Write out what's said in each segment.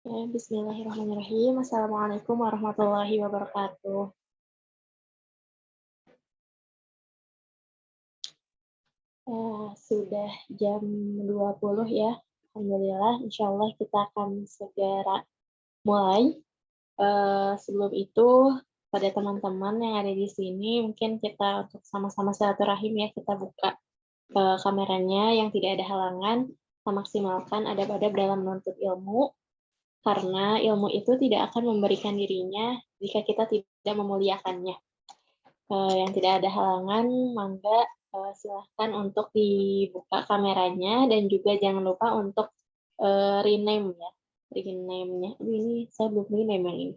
Bismillahirrahmanirrahim. Assalamualaikum warahmatullahi wabarakatuh. Sudah jam 20 ya. Alhamdulillah, insya Allah kita akan segera mulai. Sebelum itu, pada teman-teman yang ada di sini, mungkin kita untuk sama-sama silaturahim ya, kita buka kameranya yang tidak ada halangan, kita maksimalkan adab-adab dalam menuntut ilmu, karena ilmu itu tidak akan memberikan dirinya jika kita tidak memuliakannya. Yang tidak ada halangan, mangga silahkan untuk dibuka kameranya dan juga jangan lupa untuk rename ya, rename-nya. Ini saya belum rename yang ini,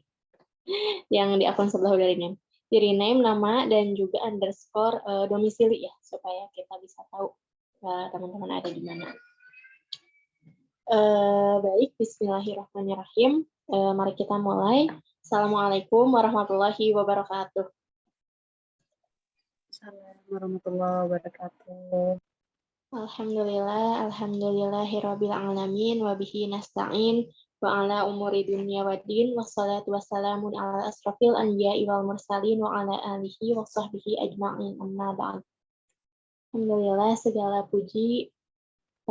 yang di akun sebelah udah rename. Di rename nama dan juga underscore domisili ya, supaya kita bisa tahu teman-teman ada di mana. Baik, bismillahirrahmanirrahim. Mari kita mulai. Assalamualaikum warahmatullahi wabarakatuh. Assalamualaikum warahmatullahi wabarakatuh. Alhamdulillahirabbil alamin wa bihi nasta'in wa ala umuri dunya waddin wassalatu wassalamu ala asrofil anbiya'i wal mursalin wa ala alihi wa sahbihi ajma'in amma ba'd. Alhamdulillah, segala puji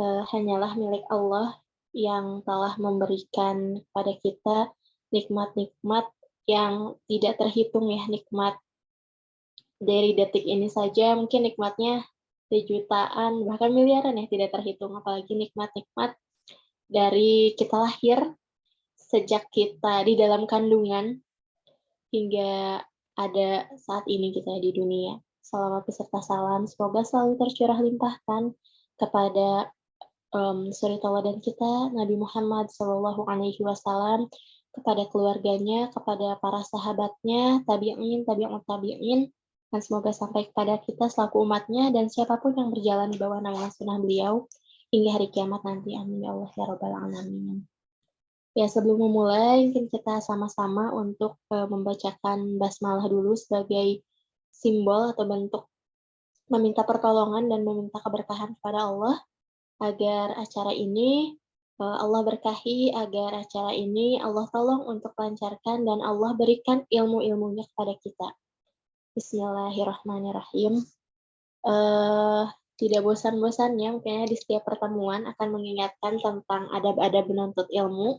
hanyalah milik Allah yang telah memberikan kepada kita nikmat-nikmat yang tidak terhitung ya, nikmat dari detik ini saja mungkin nikmatnya jutaan, bahkan miliaran ya, tidak terhitung, apalagi nikmat-nikmat dari kita lahir, sejak kita di dalam kandungan, hingga ada saat ini kita di dunia. Salawat beserta salam, semoga selalu tercurah limpahkan kepada suri tauladan kita, Nabi Muhammad SAW, kepada keluarganya, kepada para sahabatnya, tabi'in, tabi'ut tabi'in, dan semoga sampai kepada kita selaku umatnya dan siapapun yang berjalan di bawah naungan sunnah beliau hingga hari kiamat nanti. Amin ya Allah ya Rabbal Alamin. Ya, sebelum memulai, mungkin kita sama-sama untuk membacakan basmalah dulu sebagai simbol atau bentuk meminta pertolongan dan meminta keberkahan kepada Allah agar acara ini Allah berkahi, agar acara ini Allah tolong untuk lancarkan dan Allah berikan ilmu-ilmunya kepada kita. Bismillahirrahmanirrahim. Tidak bosan-bosannya mungkin di setiap pertemuan akan mengingatkan tentang adab-adab menuntut ilmu.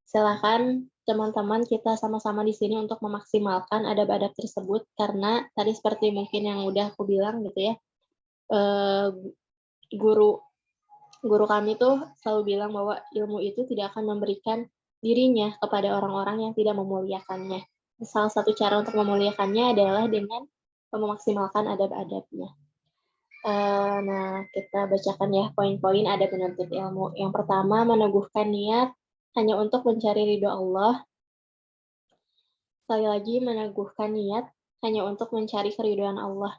Silakan teman-teman kita sama-sama di sini untuk memaksimalkan adab-adab tersebut, karena tadi seperti mungkin yang udah aku bilang gitu ya, guru kami tuh selalu bilang bahwa ilmu itu tidak akan memberikan dirinya kepada orang-orang yang tidak memuliakannya. Salah satu cara untuk memuliakannya adalah dengan memaksimalkan adab-adabnya. Nah, kita bacakan ya poin-poin adab menuntut ilmu. Yang pertama, meneguhkan niat hanya untuk mencari ridho Allah. Sekali lagi, meneguhkan niat hanya untuk mencari keridhaan Allah.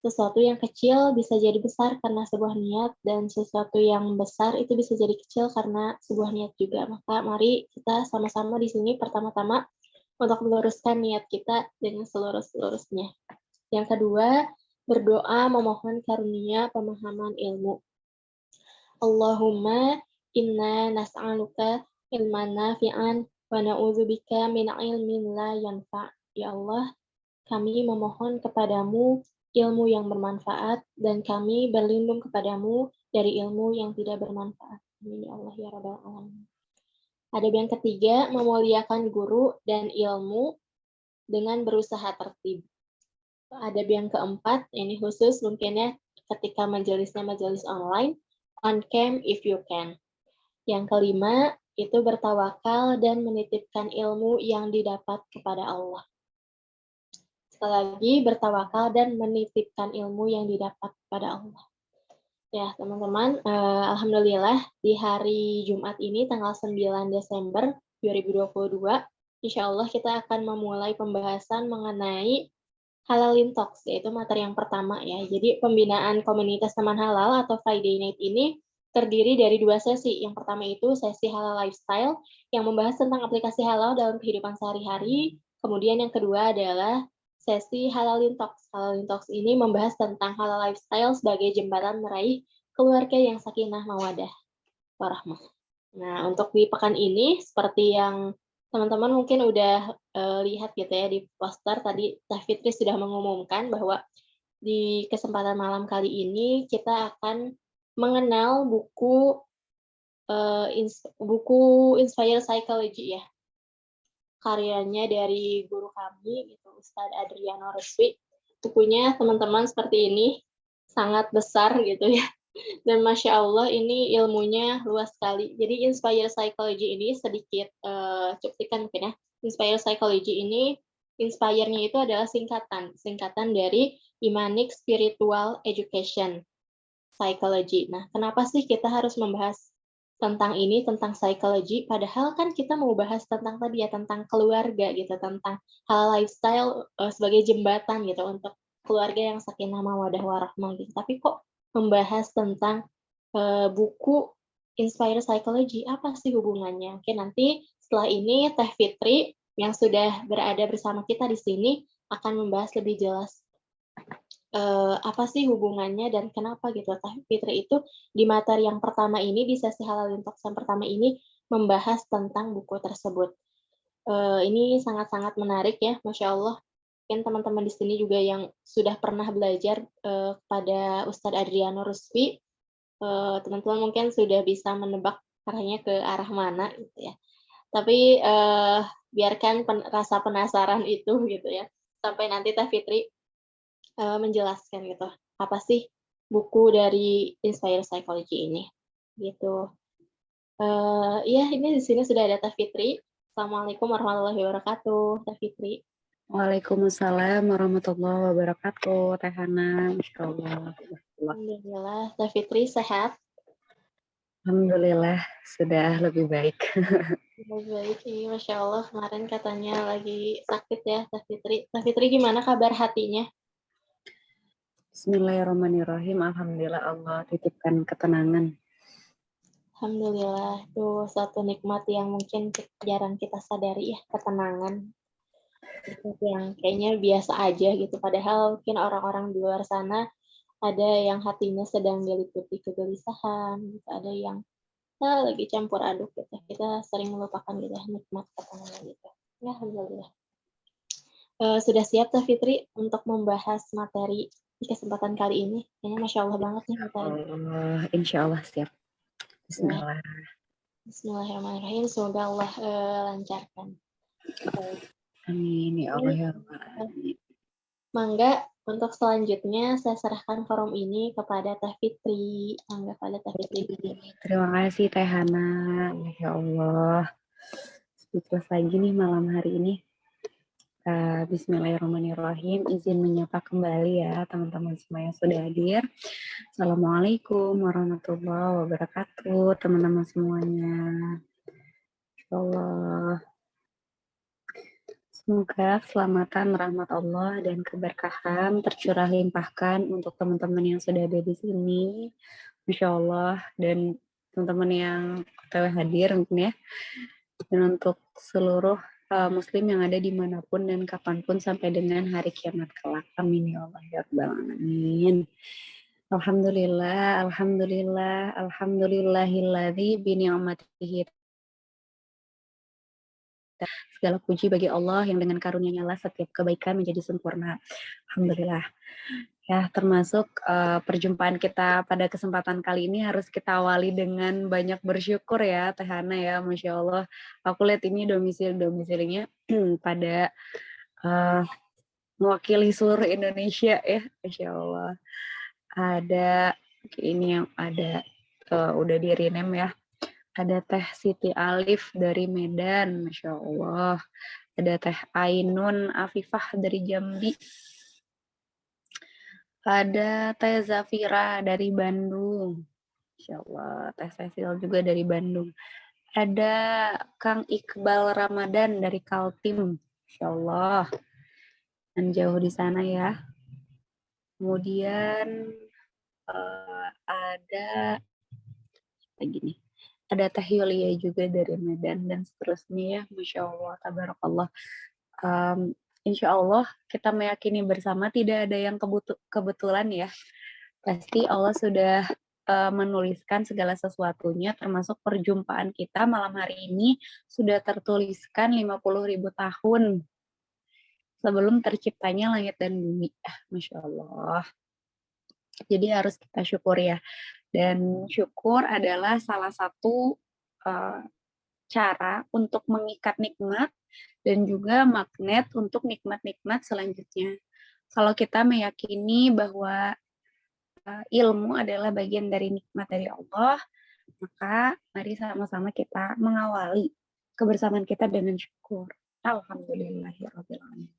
Sesuatu yang kecil bisa jadi besar karena sebuah niat, dan sesuatu yang besar itu bisa jadi kecil karena sebuah niat juga. Maka mari kita sama-sama di sini pertama-tama untuk meluruskan niat kita dengan selurus-lurusnya. Yang kedua, berdoa memohon karunia pemahaman ilmu. Allahumma inna nas'aluka ilman nafi'an wa na'udzubika min ilmin la yanfa'. Ya Allah, kami memohon kepadamu ilmu yang bermanfaat dan kami berlindung kepadamu dari ilmu yang tidak bermanfaat. Amin ya Allah ya Rabbal Alamin. Adab yang ketiga, memuliakan guru dan ilmu dengan berusaha tertib. Adab yang keempat, ini khusus mungkin ya ketika majelisnya majelis online, on cam if you can. Yang kelima, itu bertawakal dan menitipkan ilmu yang didapat kepada Allah. Sekali lagi, bertawakal dan menitipkan ilmu yang didapat kepada Allah. Ya, teman-teman, alhamdulillah di hari Jumat ini tanggal 9 Desember 2022, insya Allah kita akan memulai pembahasan mengenai Halalin Talks, yaitu materi yang pertama ya. Jadi pembinaan komunitas teman halal atau Friday Night ini terdiri dari 2 sesi. Yang pertama itu sesi halal lifestyle yang membahas tentang aplikasi halal dalam kehidupan sehari-hari. Kemudian yang kedua adalah sesi Halalin Talks. Halalin Talks ini membahas tentang halal lifestyle sebagai jembatan meraih keluarga yang sakinah mawadah warahmah. Nah, untuk di pekan ini seperti yang teman-teman mungkin udah, lihat gitu ya di poster tadi Teh Fitri sudah mengumumkan bahwa di kesempatan malam kali ini kita akan mengenal buku Inspire Psychology ya, karyanya dari guru kami gitu, Ustadz Adriano Respi. Bukunya teman-teman seperti ini, sangat besar gitu ya. Dan Masya Allah ini ilmunya luas sekali. Jadi Inspire Psychology ini sedikit, cuplikan mungkin ya. Inspire Psychology ini, Inspire-nya itu adalah singkatan dari Imanic Spiritual Education Psychology. Nah, kenapa sih kita harus membahas tentang ini, tentang psychology, padahal kan kita mau bahas tentang tadi ya, tentang keluarga gitu, tentang hal lifestyle, sebagai jembatan gitu untuk keluarga yang sakinah mawaddah warahmah gitu. Tapi kok membahas tentang, buku Inspire Psychology, apa sih hubungannya? Mungkin nanti setelah ini Teh Fitri yang sudah berada bersama kita di sini akan membahas lebih jelas apa sih hubungannya dan kenapa gitu. Teh Fitri itu di materi yang pertama ini, di sesi Halalin Talks yang pertama ini, membahas tentang buku tersebut. Ini sangat-sangat menarik ya, Masya Allah. Mungkin teman-teman di sini juga yang sudah pernah belajar, kepada Ustadz Adriano Ruspi, teman-teman mungkin sudah bisa menebak arahnya ke arah mana gitu ya. Tapi, biarkan rasa penasaran itu gitu ya, sampai nanti Teh Fitri menjelaskan gitu, apa sih buku dari Inspire Psychology ini, gitu. Iya ini di sini sudah ada Teh Fitri. Assalamualaikum warahmatullahi wabarakatuh, Teh Fitri. Waalaikumsalam warahmatullahi wabarakatuh. Teh Hana, Masya Allah. Alhamdulillah, Teh Fitri sehat? Alhamdulillah sudah lebih baik. Baik, iya Masya Allah kemarin katanya lagi sakit ya Teh Fitri. Teh Fitri gimana kabar hatinya? Bismillahirrahmanirrahim. Alhamdulillah Allah titipkan ketenangan. Alhamdulillah, itu satu nikmat yang mungkin jarang kita sadari ya, ketenangan. Sesuatu yang kayaknya biasa aja gitu, padahal mungkin orang-orang di luar sana ada yang hatinya sedang diliputi kegelisahan gitu, ada yang, lagi campur aduk gitu. Kita sering melupakan gitu ya, nikmat ketenangan gitu. Ya alhamdulillah. Sudah siap Teh Fitri untuk membahas materi di kesempatan kali ini? Kayaknya Masya Allah banget nih materi. Insya Allah siap. Ya, Bismillah. bismillahirrahmanirrahim, semoga Allah, lancarkan. Amin ya Ini, Allah ya Rabbal Alamin. mangga untuk selanjutnya saya serahkan forum ini kepada Teh Fitri. Mangga pada Teh Fitri. Terima kasih Teh Hana. Masya Allah. Speechless lagi nih malam hari ini. Bismillahirrahmanirrahim. Izin menyapa kembali ya teman-teman semua yang sudah hadir. Assalamualaikum warahmatullahi wabarakatuh teman-teman semuanya. Insyaallah. Semoga keselamatan, rahmat Allah dan keberkahan tercurah limpahkan untuk teman-teman yang sudah ada di sini. Masya Allah. Dan teman-teman yang telah hadir mungkin ya. Dan untuk seluruh muslim yang ada dimanapun dan kapanpun sampai dengan hari kiamat kelak. Amin ya Allah ya Rabbal Alamin. Alhamdulillah, alhamdulillah, alhamdulillahilladzi bi ni'matihi. Segala puji bagi Allah yang dengan karunia-Nya lah setiap kebaikan menjadi sempurna. Alhamdulillah. Ya, termasuk perjumpaan kita pada kesempatan kali ini harus kita awali dengan banyak bersyukur ya, Teh Hana ya, Masya Allah. Aku lihat ini domisilinya pada mewakili seluruh Indonesia ya, Masya Allah. Ada, ini yang ada, udah di rename ya. Ada Teh Siti Alif dari Medan, Masya Allah. Ada Teh Ainun Afifah dari Jambi. Ada Teh Zafira dari Bandung. Insya Allah. Teh Cecil juga dari Bandung. Ada Kang Iqbal Ramadan dari Kaltim. Insya Allah. Dan jauh di sana ya. Kemudian ada lagi nih. Ada Teh Yulia juga dari Medan dan seterusnya ya. Masya Allah. Tabarakallah. Insya Allah kita meyakini bersama tidak ada yang kebetulan ya. Pasti Allah sudah menuliskan segala sesuatunya, termasuk perjumpaan kita malam hari ini sudah tertuliskan 50.000 tahun sebelum terciptanya langit dan bumi. Masya Allah. Jadi harus kita syukur ya. Dan syukur adalah salah satu cara untuk mengikat nikmat dan juga magnet untuk nikmat-nikmat selanjutnya. Kalau kita meyakini bahwa ilmu adalah bagian dari nikmat dari Allah, maka mari sama-sama kita mengawali kebersamaan kita dengan syukur. Alhamdulillahirabbil alamin.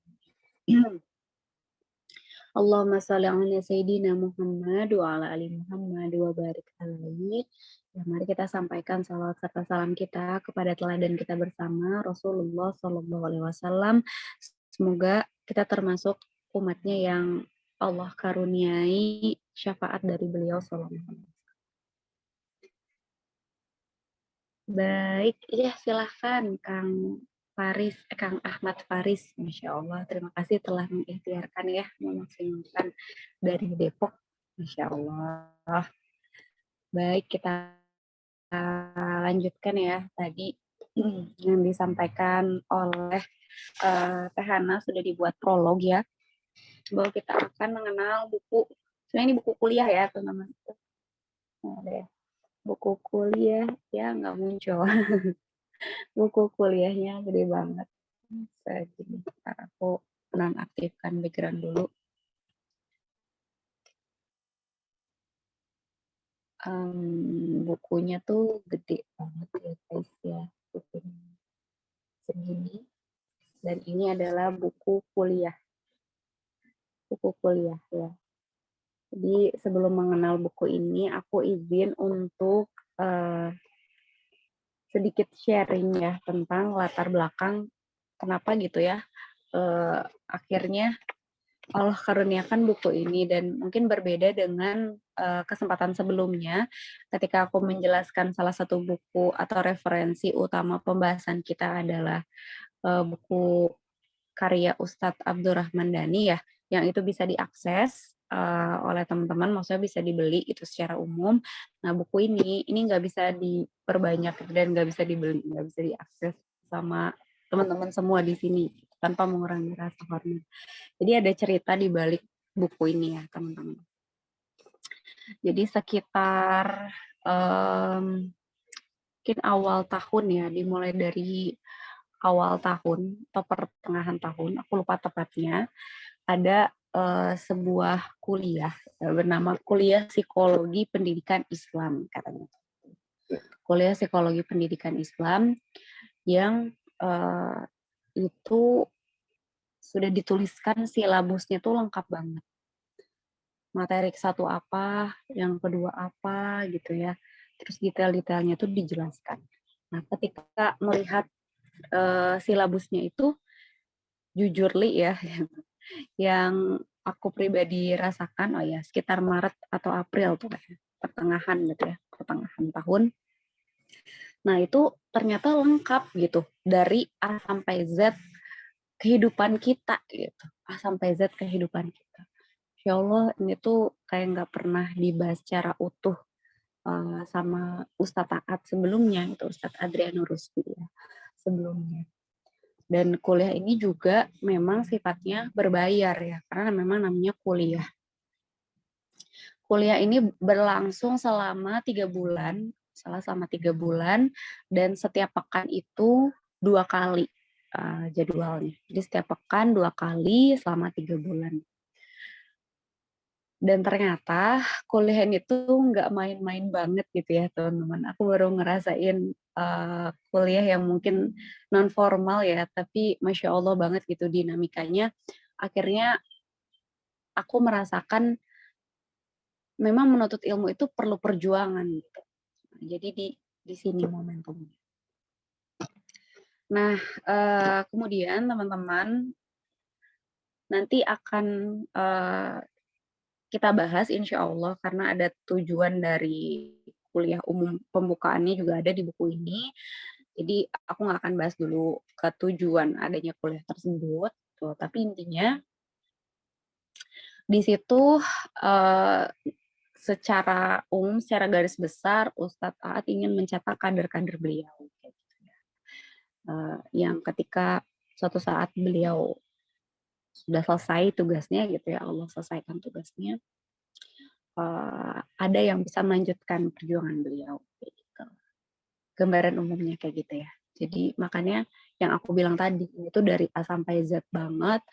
Allahumma shalli ala sayyidina Muhammad wa ala ali Muhammad wa barik alaihi. Ya, mari kita sampaikan salawat serta salam kita kepada teladan kita bersama Rasulullah Shallallahu Alaihi Wasallam. Semoga kita termasuk umatnya yang Allah karuniai syafaat dari beliau Sallallahu Alaihi Wasallam. Baik, ya silahkan Kang Faris, Kang Ahmad Faris, Masya Allah. Terima kasih telah mengikhtiarkan ya, memaksimalkan dari Depok, Masya Allah. Baik, kita lanjutkan ya tadi yang disampaikan oleh Teh Hana sudah dibuat prolog ya, bahwa kita akan mengenal buku, sebenarnya ini buku kuliah ya teman-teman. Buku kuliah ya nggak muncul. Buku kuliahnya gede banget. Segini, aku nonaktifkan background dulu. Bukunya tuh gede banget ya guys ya, bukunya segini. Dan ini adalah buku kuliah ya. Jadi sebelum mengenal buku ini, aku izin untuk sedikit sharing ya tentang latar belakang kenapa gitu ya akhirnya Allah karuniakan buku ini, dan mungkin berbeda dengan kesempatan sebelumnya ketika aku menjelaskan salah satu buku atau referensi utama pembahasan kita adalah buku karya Ustadz Abdurrahman Dhani ya, yang itu bisa diakses oleh teman-teman, maksudnya bisa dibeli itu secara umum. Nah buku ini nggak bisa diperbanyak dan nggak bisa dibeli, nggak bisa diakses sama teman-teman semua di sini tanpa mengurangi rasa hormat. Jadi ada cerita di balik buku ini ya teman-teman. Jadi sekitar mungkin awal tahun ya, dimulai dari awal tahun atau pertengahan tahun, aku lupa tepatnya, ada sebuah kuliah bernama Kuliah Psikologi Pendidikan Islam katanya. Kuliah Psikologi Pendidikan Islam yang itu sudah dituliskan silabusnya tuh lengkap banget. Materi satu apa, yang kedua apa gitu ya. Terus detail-detailnya tuh dijelaskan. Nah, ketika melihat silabusnya itu, jujur Li ya, yang aku pribadi rasakan, oh ya sekitar Maret atau April tuh pertengahan gitu ya, pertengahan tahun. Nah itu ternyata lengkap gitu, dari A sampai Z kehidupan kita gitu, A sampai Z kehidupan kita. Ya Allah, ini tuh kayak nggak pernah dibahas secara utuh sama Ustadz Taat sebelumnya, itu Ustadz Adriano Rusdi ya, sebelumnya. Dan kuliah ini juga memang sifatnya berbayar ya, karena memang namanya kuliah. Kuliah ini berlangsung selama 3 bulan, selama 3 bulan, dan setiap pekan itu 2 kali jadwalnya. Jadi setiap pekan 2 kali selama 3 bulan. Dan ternyata kuliah itu nggak main-main banget gitu ya teman-teman. Aku baru ngerasain kuliah yang mungkin non formal ya, tapi masya Allah banget gitu dinamikanya. Akhirnya aku merasakan memang menuntut ilmu itu perlu perjuangan gitu. Jadi di sini momentumnya. Nah kemudian teman-teman nanti akan kita bahas insya Allah, karena ada tujuan dari kuliah umum pembukaannya juga ada di buku ini. Jadi aku nggak akan bahas dulu ke tujuan adanya kuliah tersebut. Tuh, tapi intinya di situ secara umum, secara garis besar, Ustadz Aat ingin mencetak kader-kader beliau, kayak gitu ya. Yang ketika suatu saat beliau sudah selesai tugasnya gitu ya, Allah selesaikan tugasnya, ada yang bisa melanjutkan perjuangan beliau, kayak gitu. Gambaran umumnya kayak gitu ya. Jadi makanya yang aku bilang tadi, itu dari A sampai Z banget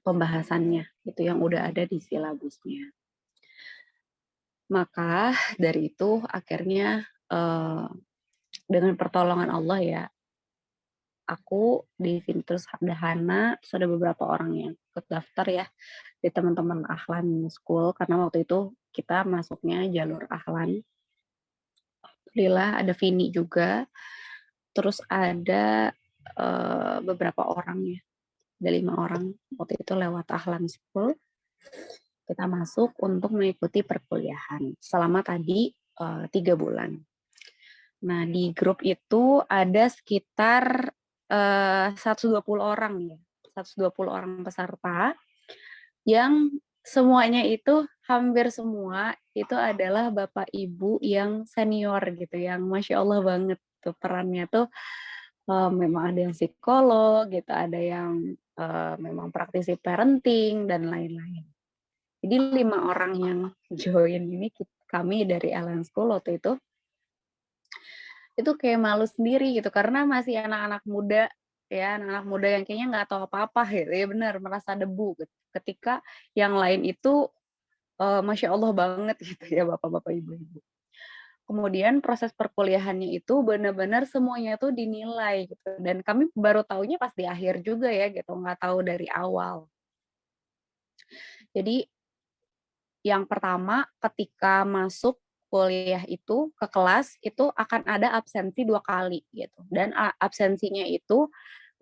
pembahasannya, itu yang udah ada di silabusnya. Maka dari itu akhirnya dengan pertolongan Allah ya, aku di Fintus Dahana sudah beberapa orang yang ikut daftar ya di teman-teman Ahlan School, karena waktu itu kita masuknya jalur Ahlan. Alhamdulillah ada Vini juga, terus ada beberapa orang ya, ada 5 orang waktu itu lewat Ahlan School. Kita masuk untuk mengikuti perkuliahan selama tadi 3 bulan. Nah, di grup itu ada sekitar 120 orang ya, 120 orang peserta yang semuanya itu hampir semua itu adalah bapak ibu yang senior gitu, yang masya Allah banget tuh perannya tuh memang ada yang psikolog gitu, ada yang memang praktisi parenting dan lain-lain. Jadi 5 orang yang join ini kami dari Alliance School waktu itu kayak malu sendiri gitu karena masih anak-anak muda ya, anak-anak muda yang kayaknya nggak tahu apa-apa gitu ya, benar merasa debu gitu. Ketika yang lain itu masya Allah banget gitu ya bapak-bapak ibu-ibu. Kemudian proses perkuliahannya itu benar-benar semuanya tuh dinilai gitu, dan kami baru taunya pas di akhir juga ya gitu, nggak tahu dari awal. Jadi yang pertama ketika masuk kuliah itu ke kelas itu akan ada absensi 2 kali gitu, dan absensinya itu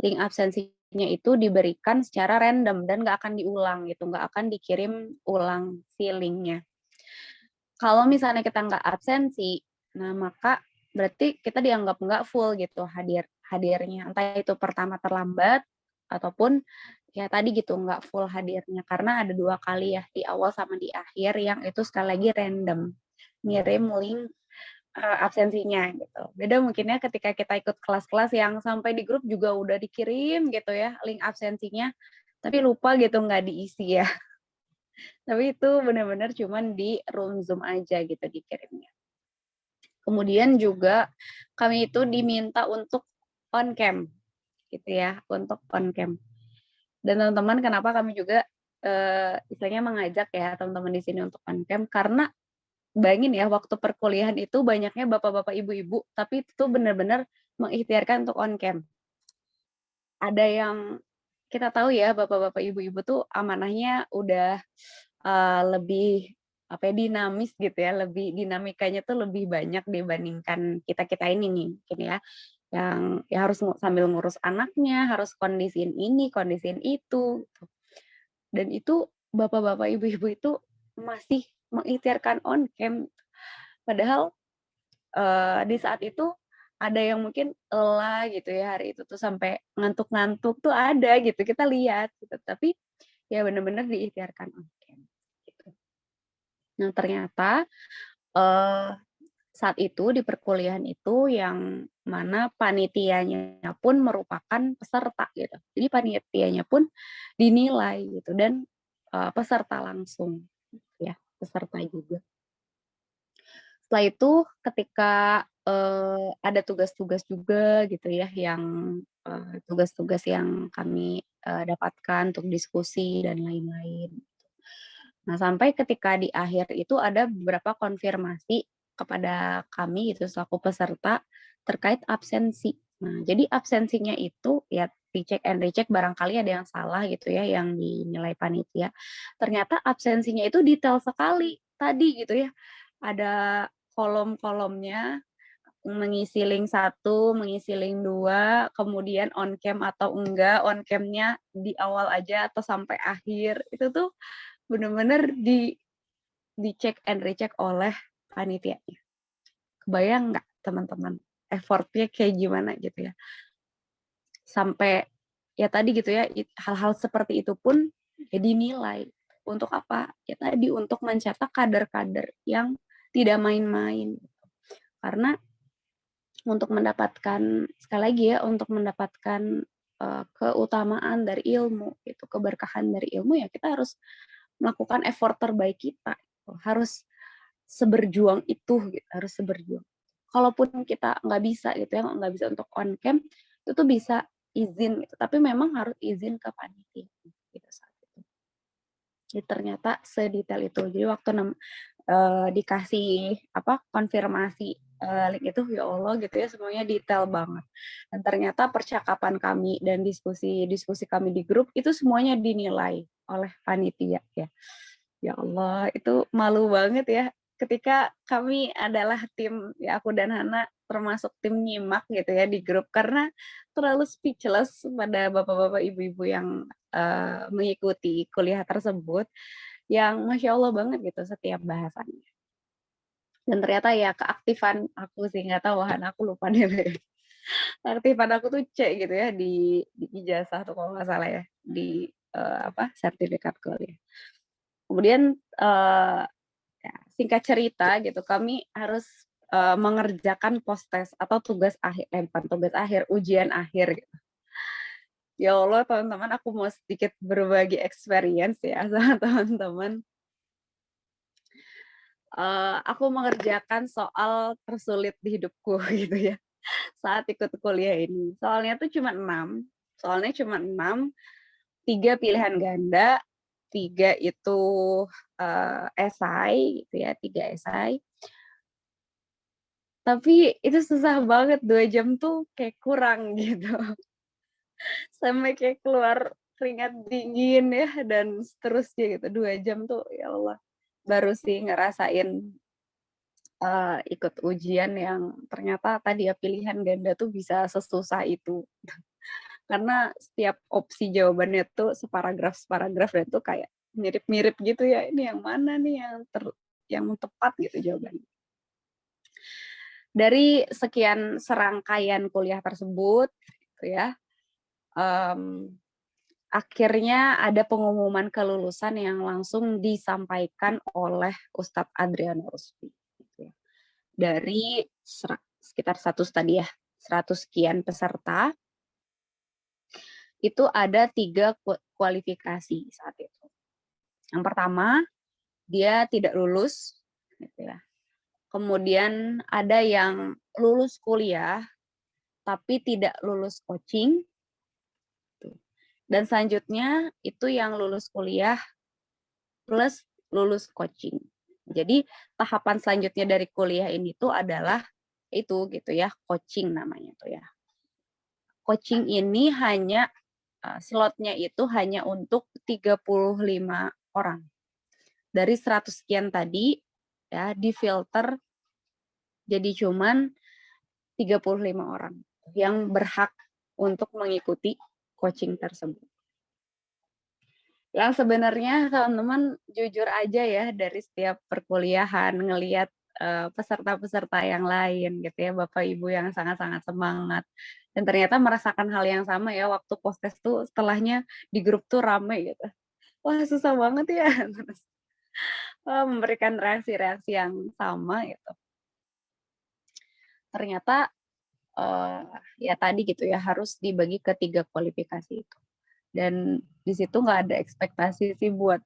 link absensinya itu diberikan secara random dan nggak akan diulang gitu, nggak akan dikirim ulang si linknya. Kalau misalnya kita nggak absensi, nah maka berarti kita dianggap nggak full gitu hadirnya, entah itu pertama terlambat ataupun ya tadi gitu nggak full hadirnya, karena ada 2 kali ya di awal sama di akhir yang itu sekali lagi random ngirim link absensinya gitu. Beda mungkinnya ketika kita ikut kelas-kelas yang sampai di grup juga udah dikirim gitu ya link absensinya, tapi lupa gitu nggak diisi ya. Tapi itu benar-benar cuman di room Zoom aja gitu dikirimnya. Kemudian juga kami itu diminta untuk on cam gitu ya, untuk on cam. Dan teman-teman kenapa kami juga istilahnya mengajak ya teman-teman di sini untuk on cam, karena bayangin ya waktu perkuliahan itu banyaknya bapak-bapak ibu-ibu, tapi itu benar-benar mengikhtiarkan untuk on cam. Ada yang kita tahu ya bapak-bapak ibu-ibu tuh amanahnya udah lebih apa ya, dinamis gitu ya, lebih dinamikanya tuh lebih banyak dibandingkan kita-kita ini nih mungkin ya, yang ya harus sambil ngurus anaknya, harus kondisiin ini, kondisiin itu, gitu. Dan itu bapak-bapak, ibu-ibu itu masih mengikhtiarkan on cam, padahal di saat itu ada yang mungkin lelah gitu ya hari itu tuh sampai ngantuk-ngantuk tuh ada gitu, kita lihat gitu, tapi ya benar-benar diikhtiarkan on cam gitu. Nah ternyata saat itu di perkuliahan itu yang mana panitianya pun merupakan peserta gitu. Jadi panitianya pun dinilai gitu dan peserta langsung ya, peserta juga. Setelah itu ketika ada tugas-tugas juga gitu ya yang tugas-tugas yang kami dapatkan untuk diskusi dan lain-lain. Nah, sampai ketika di akhir itu ada beberapa konfirmasi kepada kami gitu selaku peserta terkait absensi. Nah, jadi absensinya itu ya dicek and recheck barangkali ada yang salah gitu ya yang dinilai panitia. Ternyata absensinya itu detail sekali tadi gitu ya. Ada kolom-kolomnya, mengisi link 1, mengisi link 2, kemudian on cam atau enggak, on cam-nya di awal aja atau sampai akhir. Itu tuh bener-bener dicek and recheck oleh panitianya. Kebayang nggak teman-teman effortnya kayak gimana gitu ya? Sampai ya tadi gitu ya, hal-hal seperti itu pun ya dinilai Untuk apa? Ya tadi, untuk mencetak kader-kader yang tidak main-main. Karena untuk mendapatkan, sekali lagi ya, untuk mendapatkan keutamaan dari ilmu, gitu, keberkahan dari ilmu, ya kita harus melakukan effort terbaik kita. Gitu. Harus seberjuang itu, gitu, harus seberjuang. Kalaupun kita nggak bisa gitu ya, nggak bisa untuk on cam, itu tuh bisa izin gitu. Tapi memang harus izin ke panitia gitu saat itu. Jadi ternyata sedetail itu. Jadi waktu dikasih konfirmasi link itu, ya Allah gitu ya, semuanya detail banget. Dan ternyata percakapan kami dan diskusi kami di grup itu semuanya dinilai oleh panitia ya. Ya Allah, itu malu banget ya ketika kami adalah tim, ya aku dan Hana termasuk tim nyimak gitu ya di grup, karena terlalu speechless pada bapak-bapak ibu-ibu yang mengikuti kuliah tersebut, yang Masya Allah banget gitu setiap bahasannya. Dan ternyata ya keaktifan aku sih, nggak tahu Hana, aku lupa deh. Keaktifan aku tuh C gitu ya di ijazah tuh kalau nggak salah ya, di sertifikat kuliah. Kemudian ya, singkat cerita gitu, kami harus mengerjakan post-test atau tugas akhir, bukan tugas akhir, ujian akhir gitu. Ya Allah teman-teman, aku mau sedikit berbagi experience ya sama teman-teman. Aku mengerjakan soal tersulit di hidupku gitu ya saat ikut kuliah ini. Soalnya cuma 6, 3 pilihan ganda, 3 itu esai gitu ya, 3 esai. Tapi itu susah banget, 2 jam tuh kayak kurang gitu. Sampai kayak keluar keringat dingin ya, dan seterusnya gitu. 2 jam tuh ya Allah, baru sih ngerasain ikut ujian yang ternyata tadi ya pilihan ganda tuh bisa sesusah itu. Karena setiap opsi jawabannya tuh separagraf dan tuh kayak mirip-mirip gitu ya. Ini yang mana nih yang tepat gitu jawabannya. Dari sekian serangkaian kuliah tersebut gitu ya, akhirnya ada pengumuman kelulusan yang langsung disampaikan oleh Ustadz Adriano Rusdi. Gitu ya. Dari sekitar 100 sekian peserta, itu ada 3 kualifikasi saat itu. Yang pertama, dia tidak lulus, gitu ya. Kemudian ada yang lulus kuliah, tapi tidak lulus coaching. Dan selanjutnya itu yang lulus kuliah plus lulus coaching. Jadi tahapan selanjutnya dari kuliah ini tuh adalah itu gitu ya, coaching namanya tuh ya. Coaching ini hanya slotnya itu hanya untuk 35 orang. Dari 100 sekian tadi ya difilter jadi cuman 35 orang yang berhak untuk mengikuti coaching tersebut. Yang sebenarnya teman-teman jujur aja ya, dari setiap perkuliahan ngelihat peserta-peserta yang lain gitu ya, Bapak Ibu yang sangat-sangat semangat. Dan ternyata merasakan hal yang sama ya, waktu post-test tuh setelahnya di grup tuh rame gitu. Wah susah banget ya, terus memberikan reaksi-reaksi yang sama gitu. Ternyata ya tadi gitu ya, harus dibagi ke 3 kualifikasi itu. Dan di situ nggak ada ekspektasi sih buat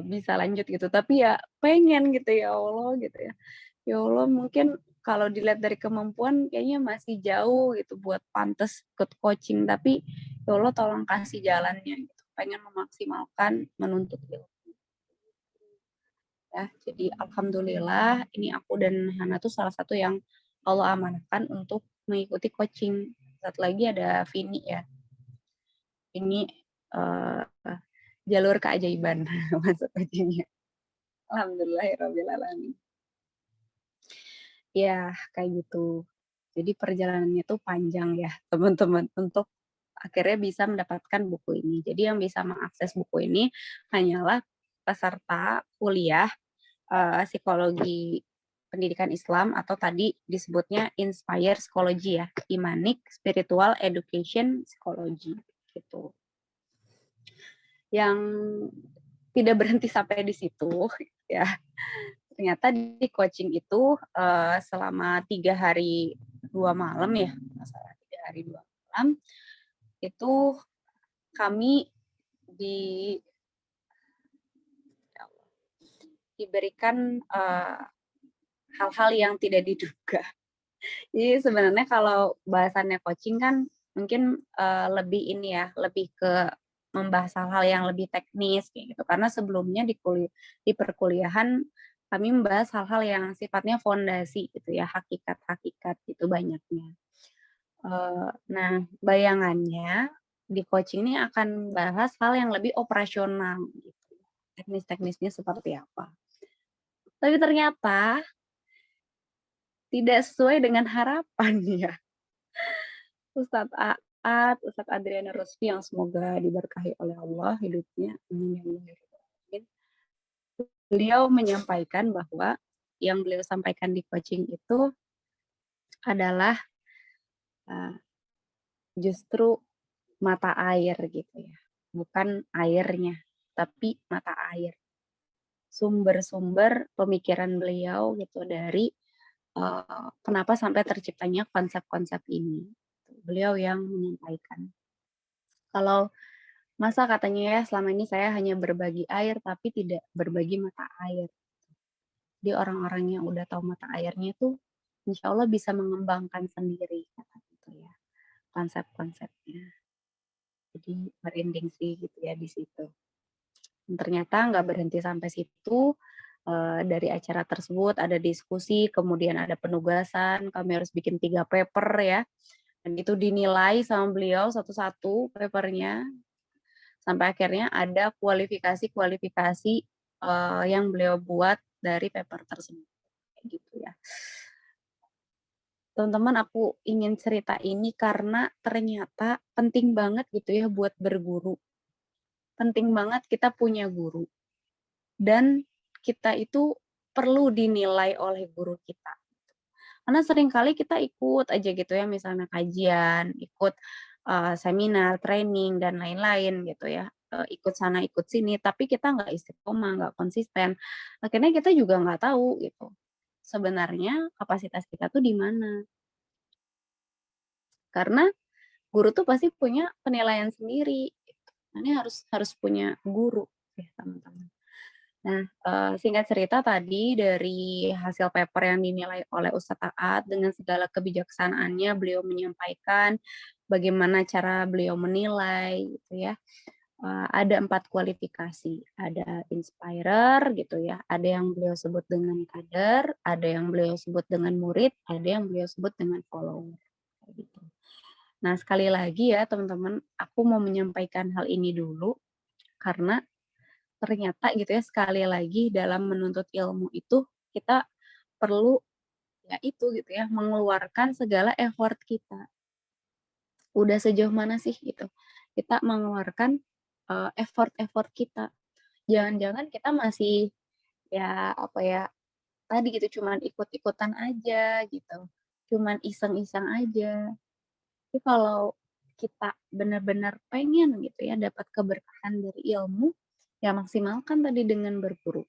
bisa lanjut gitu, tapi ya pengen gitu, ya Allah gitu ya. Ya Allah, mungkin kalau dilihat dari kemampuan kayaknya masih jauh gitu buat pantas ikut coaching, tapi ya Allah tolong kasih jalannya gitu. Pengen memaksimalkan menuntut ilmu. Ya, jadi alhamdulillah ini aku dan Hana tuh salah satu yang Allah amanahkan untuk mengikuti coaching. Satu lagi ada Vini ya. Ini jalur keajaiban masuk coachingnya. Alhamdulillahirrahmanirrahim. Ya, kayak gitu. Jadi perjalanannya tuh panjang ya, teman-teman, untuk akhirnya bisa mendapatkan buku ini. Jadi yang bisa mengakses buku ini hanyalah peserta kuliah psikologi pendidikan Islam, atau tadi disebutnya Inspire Psikologi ya, Imanic Spiritual Education Psikologi gitu. Yang tidak berhenti sampai di situ ya. Ternyata di coaching itu selama 3 hari 2 malam ya, masalah 3 hari 2 malam, itu kami di diberikan hal-hal yang tidak diduga. Jadi sebenarnya kalau bahasannya coaching kan mungkin lebih ini ya, lebih ke membahas hal-hal yang lebih teknis kayak gitu. Karena sebelumnya di perkuliahan kami membahas hal-hal yang sifatnya fondasi gitu ya, hakikat-hakikat gitu banyaknya. Nah, bayangannya di coaching ini akan bahas hal yang lebih operasional gitu. Teknis-teknisnya seperti apa. Tapi ternyata tidak sesuai dengan harapan ya. Ustadz Aat, Ustadz Adriana Rusfi yang semoga diberkahi oleh Allah hidupnya. Beliau menyampaikan bahwa yang beliau sampaikan di coaching itu adalah justru mata air gitu ya. Bukan airnya, tapi mata air. Sumber-sumber pemikiran beliau gitu dari kenapa sampai terciptanya konsep-konsep ini. Beliau yang menyampaikan. Kalau masa katanya ya selama ini saya hanya berbagi air tapi tidak berbagi mata air. Jadi orang-orang yang udah tahu mata airnya tuh insya Allah bisa mengembangkan sendiri kata gitu ya konsep-konsepnya. Jadi merinding sih gitu ya di situ. Dan ternyata nggak berhenti sampai situ. Dari acara tersebut ada diskusi, kemudian ada penugasan, kami harus bikin 3 paper ya. Dan itu dinilai sama beliau satu-satu papernya, sampai akhirnya ada kualifikasi-kualifikasi yang beliau buat dari paper tersebut. Kayak gitu ya. Teman-teman, aku ingin cerita ini karena ternyata penting banget gitu ya buat berguru. Penting banget kita punya guru. Dan kita itu perlu dinilai oleh guru kita. Karena seringkali kita ikut aja gitu ya, misalnya kajian, ikut seminar, training, dan lain-lain gitu ya. Ikut sana, ikut sini, tapi kita nggak istiqomah, nggak konsisten. Akhirnya kita juga nggak tahu gitu. Sebenarnya kapasitas kita tuh di mana. Karena guru tuh pasti punya penilaian sendiri. Gitu. Ini harus punya guru ya teman-teman. Nah, singkat cerita tadi dari hasil paper yang dinilai oleh Ustadz Aat dengan segala kebijaksanaannya beliau menyampaikan bagaimana cara beliau menilai gitu ya. Ada 4 kualifikasi, ada inspirer gitu ya, ada yang beliau sebut dengan kader, ada yang beliau sebut dengan murid, ada yang beliau sebut dengan follower kayak gitu. Nah, sekali lagi ya teman-teman, aku mau menyampaikan hal ini dulu karena ternyata gitu ya sekali lagi dalam menuntut ilmu itu kita perlu ya itu gitu ya mengeluarkan segala effort kita. Udah sejauh mana sih gitu kita mengeluarkan effort-effort kita. Jangan-jangan kita masih ya apa ya tadi gitu cuman ikut-ikutan aja gitu. Cuman iseng-iseng aja. Tapi kalau kita benar-benar pengen gitu ya dapat keberkahan dari ilmu, ya maksimalkan tadi dengan berguru.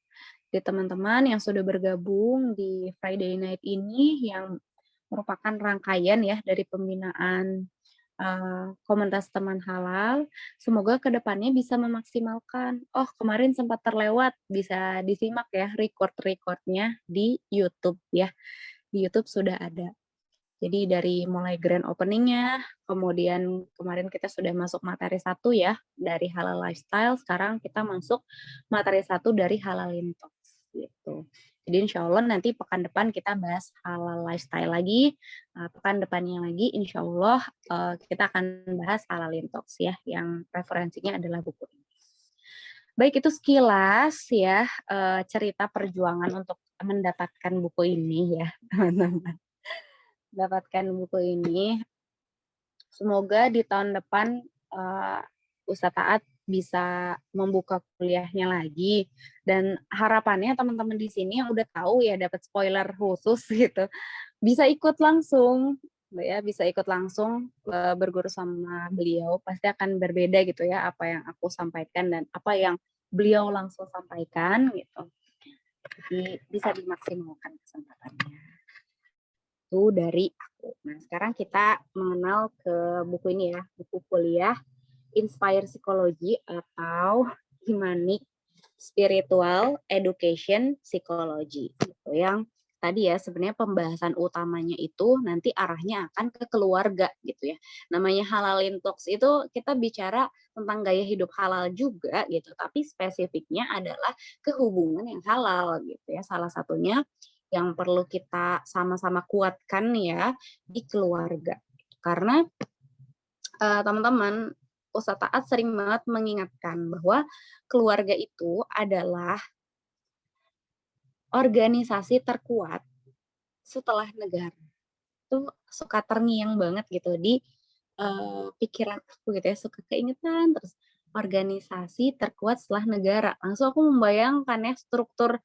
Jadi teman-teman yang sudah bergabung di Friday Night ini yang merupakan rangkaian ya dari pembinaan komunitas teman halal, semoga kedepannya bisa memaksimalkan. Oh kemarin sempat terlewat, bisa disimak ya record-recordnya di YouTube ya. Di YouTube sudah ada. Jadi dari mulai grand opening-nya, kemudian kemarin kita sudah masuk materi 1 ya, dari halal lifestyle, sekarang kita masuk materi 1 dari halalin talks, gitu. Jadi insya Allah nanti pekan depan kita bahas halal lifestyle lagi, pekan depannya lagi insya Allah kita akan bahas halalin talks ya, yang referensinya adalah buku ini. Baik itu sekilas ya, cerita perjuangan untuk mendapatkan buku ini ya, teman-teman. Dapatkan buku ini. Semoga di tahun depan Ustadz Taat bisa membuka kuliahnya lagi dan harapannya teman-teman di sini yang udah tahu ya dapat spoiler khusus gitu bisa ikut langsung ya bisa ikut langsung berguru sama beliau pasti akan berbeda gitu ya apa yang aku sampaikan dan apa yang beliau langsung sampaikan gitu. Jadi bisa dimaksimalkan kesempatannya. Itu dari aku. Nah, sekarang kita mengenal ke buku ini ya, buku kuliah Inspire Psychology atau Humanic Spiritual Education Psychology. Gitu. Yang tadi ya sebenarnya pembahasan utamanya itu nanti arahnya akan ke keluarga gitu ya. Namanya Halalin Talks itu kita bicara tentang gaya hidup halal juga gitu, tapi spesifiknya adalah kehubungan yang halal gitu ya. Salah satunya yang perlu kita sama-sama kuatkan ya di keluarga. Karena teman-teman, Ustadz Taat sering banget mengingatkan bahwa keluarga itu adalah organisasi terkuat setelah negara. Itu suka terngiang banget gitu di pikiran aku gitu ya, suka keingetan terus organisasi terkuat setelah negara. Langsung aku membayangkan ya struktur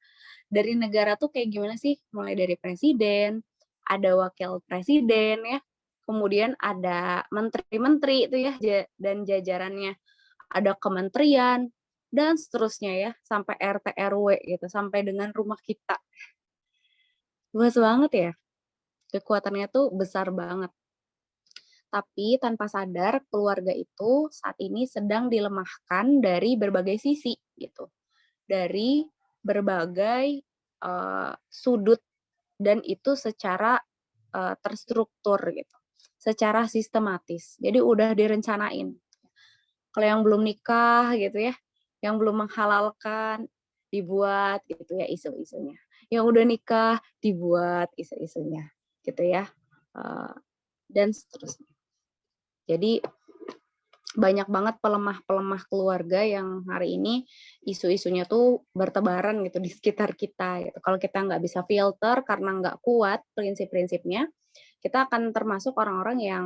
dari negara tuh kayak gimana sih, mulai dari presiden, ada wakil presiden ya, kemudian ada menteri-menteri itu ya dan jajarannya, ada kementerian dan seterusnya ya, sampai RT RW gitu, sampai dengan rumah kita. Luas banget ya, kekuatannya tuh besar banget. Tapi tanpa sadar keluarga itu saat ini sedang dilemahkan dari berbagai sisi gitu, dari berbagai sudut, dan itu secara terstruktur gitu, secara sistematis. Jadi udah direncanain. Kalau yang belum nikah gitu ya, yang belum menghalalkan, dibuat gitu ya isu-isunya. Yang udah nikah, dibuat isu-isunya gitu ya, dan seterusnya. Jadi banyak banget pelemah-pelemah keluarga yang hari ini isu-isunya tuh bertebaran gitu di sekitar kita gitu. Kalau kita nggak bisa filter karena nggak kuat prinsip-prinsipnya, kita akan termasuk orang-orang yang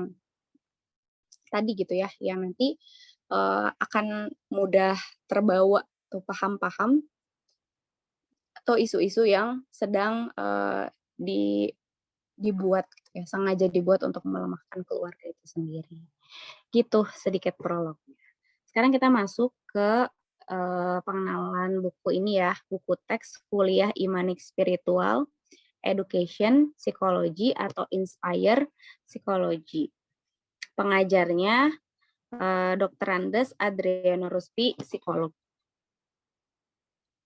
tadi gitu ya, yang nanti akan mudah terbawa tuh paham-paham atau isu-isu yang sedang dibuat gitu ya, sengaja dibuat untuk melemahkan keluarga itu sendiri. Gitu sedikit prolog. Sekarang kita masuk ke pengenalan buku ini ya, buku teks kuliah Imanic Spiritual Education Psychology atau Inspire Psychology. Pengajarnya Dr. Andes Adriano Ruspi, psikolog.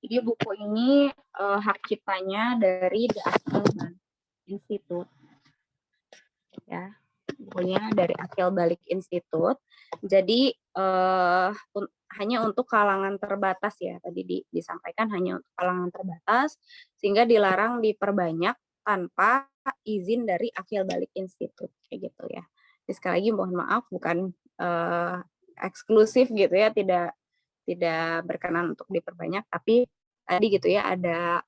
Jadi buku ini hak ciptanya dari The Akil Balik Institute. Ya, bukunya dari Akil Balik Institute. Jadi hanya untuk kalangan terbatas ya, tadi disampaikan hanya untuk kalangan terbatas, sehingga dilarang diperbanyak tanpa izin dari Akil Balik Institute, kayak gitu ya. Jadi sekali lagi mohon maaf, bukan eksklusif gitu ya, tidak berkenan untuk diperbanyak, tapi tadi gitu ya ada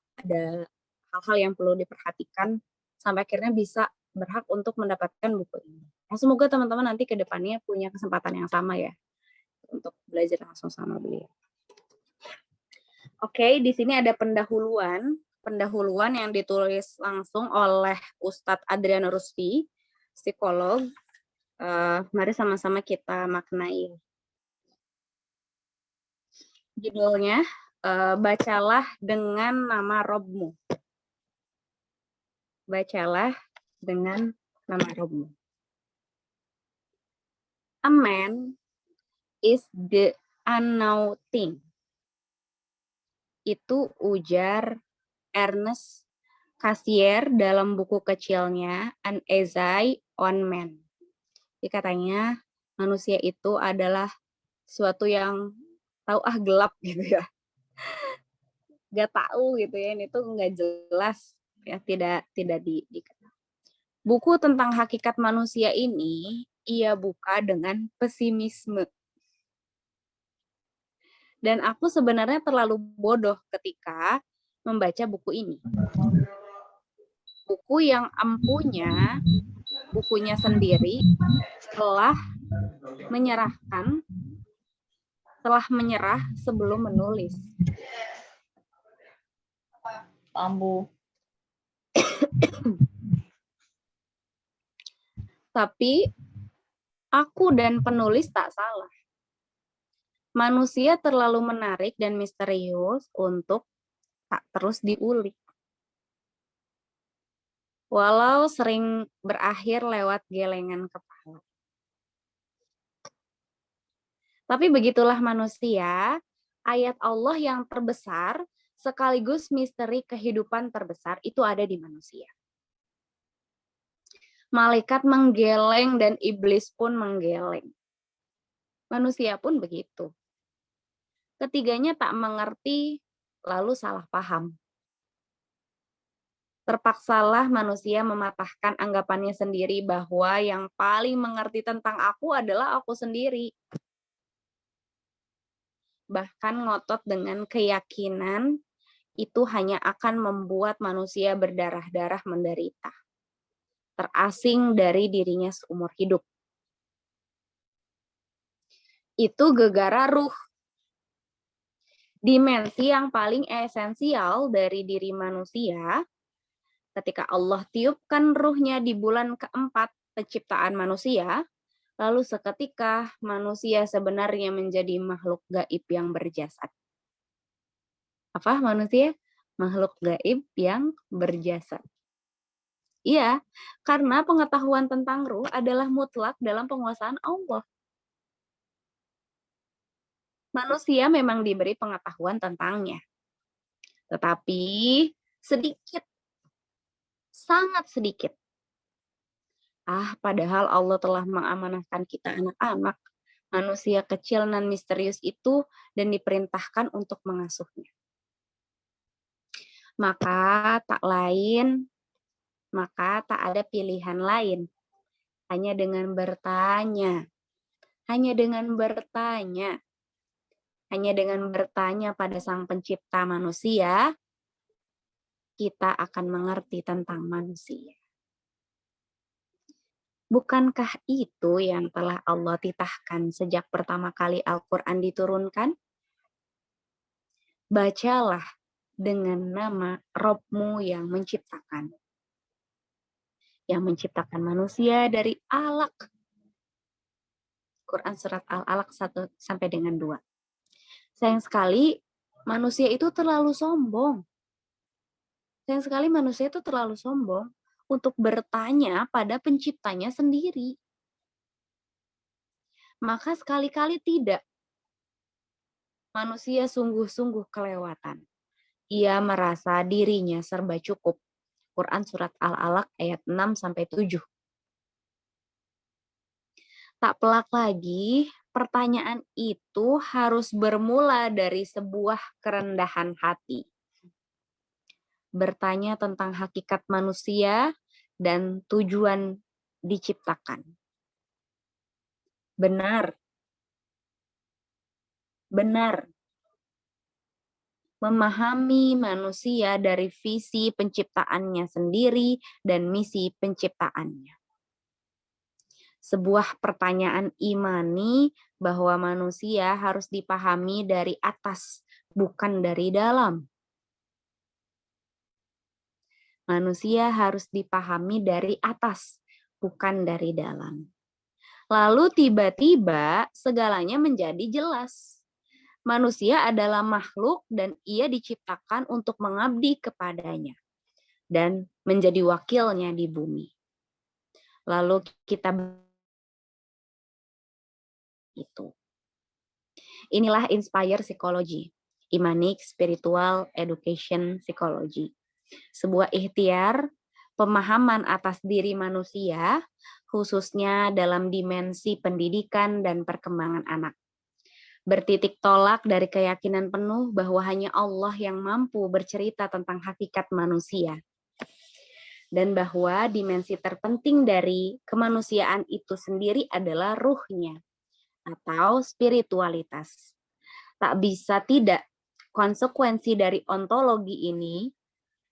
hal-hal yang perlu diperhatikan sampai akhirnya bisa berhak untuk mendapatkan buku ini. Nah, semoga teman-teman nanti ke depannya punya kesempatan yang sama ya untuk belajar langsung sama beliau. Oke, di sini ada pendahuluan yang ditulis langsung oleh Ustadz Adriano Ruspi, psikolog. Mari sama-sama kita maknai. Judulnya, bacalah dengan nama Robmu. Bacalah dengan nama Robmu. A man is the unknown thing. Itu ujar Ernest Cassirer dalam buku kecilnya An Essay on Man. Jadi katanya manusia itu adalah sesuatu yang tahu gelap gitu ya. Gak tahu gitu ya, ini tuh nggak jelas ya, tidak dikenal. Buku tentang hakikat manusia ini ia buka dengan pesimisme. Dan aku sebenarnya terlalu bodoh ketika membaca buku ini. Buku yang empunya bukunya sendiri telah menyerah sebelum menulis. Lambu. Tapi aku dan penulis tak salah. Manusia terlalu menarik dan misterius untuk tak terus diulik. Walau sering berakhir lewat gelengan kepala. Tapi begitulah manusia, ayat Allah yang terbesar sekaligus misteri kehidupan terbesar itu ada di manusia. Malaikat menggeleng dan iblis pun menggeleng. Manusia pun begitu. Ketiganya tak mengerti, lalu salah paham. Terpaksalah manusia mematahkan anggapannya sendiri bahwa yang paling mengerti tentang aku adalah aku sendiri. Bahkan ngotot dengan keyakinan itu hanya akan membuat manusia berdarah-darah menderita. Terasing dari dirinya seumur hidup. Itu gegara ruh. Dimensi yang paling esensial dari diri manusia ketika Allah tiupkan ruhnya di bulan keempat penciptaan manusia, lalu seketika manusia sebenarnya menjadi makhluk gaib yang berjasad. Apa manusia? Makhluk gaib yang berjasad. Iya, karena pengetahuan tentang ruh adalah mutlak dalam penguasaan Allah. Manusia memang diberi pengetahuan tentangnya. Tetapi sedikit, sangat sedikit. Padahal Allah telah mengamanahkan kita anak-anak, manusia kecil dan misterius itu dan diperintahkan untuk mengasuhnya. Maka tak ada pilihan lain. Hanya dengan bertanya pada Sang Pencipta manusia, kita akan mengerti tentang manusia. Bukankah itu yang telah Allah titahkan sejak pertama kali Al-Quran diturunkan? Bacalah dengan nama Robmu yang menciptakan. Yang menciptakan manusia dari alaq. Quran surat Al-Alaq 1-2. Sayang sekali manusia itu terlalu sombong. Untuk bertanya pada penciptanya sendiri. Maka sekali-kali tidak. Manusia sungguh-sungguh kelewatan. Ia merasa dirinya serba cukup. Quran surat Al-Alaq ayat 6-7. Tak pelak lagi, pertanyaan itu harus bermula dari sebuah kerendahan hati. Bertanya tentang hakikat manusia dan tujuan diciptakan. Benar. Memahami manusia dari visi penciptaannya sendiri dan misi penciptaannya. Sebuah pertanyaan imani bahwa manusia harus dipahami dari atas, bukan dari dalam. Manusia harus dipahami dari atas, bukan dari dalam. Lalu tiba-tiba segalanya menjadi jelas. Manusia adalah makhluk dan ia diciptakan untuk mengabdi kepadanya dan menjadi wakilnya di bumi. Lalu kita itu. Inilah Inspire Psychology, Imanic Spiritual Education Psychology. Sebuah ikhtiar pemahaman atas diri manusia, khususnya dalam dimensi pendidikan dan perkembangan anak. Bertitik tolak dari keyakinan penuh bahwa hanya Allah yang mampu bercerita tentang hakikat manusia. Dan bahwa dimensi terpenting dari kemanusiaan itu sendiri adalah ruhnya atau spiritualitas. Tak bisa tidak, konsekuensi dari ontologi ini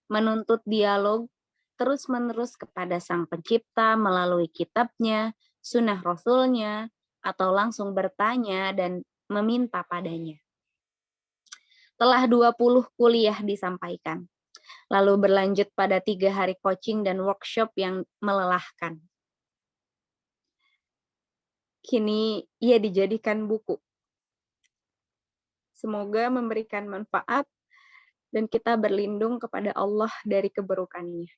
menuntut dialog terus-menerus kepada Sang Pencipta melalui kitabnya, sunnah Rasulnya, atau langsung bertanya dan meminta padanya. Telah 20 kuliah disampaikan, lalu berlanjut pada 3 hari coaching dan workshop yang melelahkan. Kini ia dijadikan buku. Semoga memberikan manfaat dan kita berlindung kepada Allah dari keburukannya.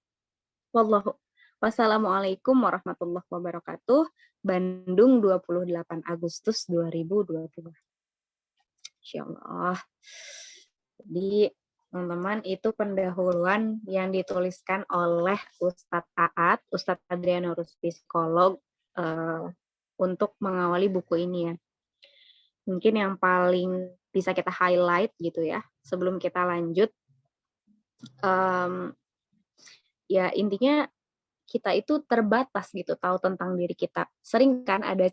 Wallahu. Wassalamualaikum warahmatullahi wabarakatuh. Bandung 28 Agustus 2020. Insyaallah. Jadi teman-teman, itu pendahuluan yang dituliskan oleh Ustadz Aat, Ustadz Adriano Rusdi, psikolog, untuk mengawali buku ini ya. Mungkin yang paling bisa kita highlight gitu ya, sebelum kita lanjut, ya intinya kita itu terbatas gitu tahu tentang diri kita. Sering kan ada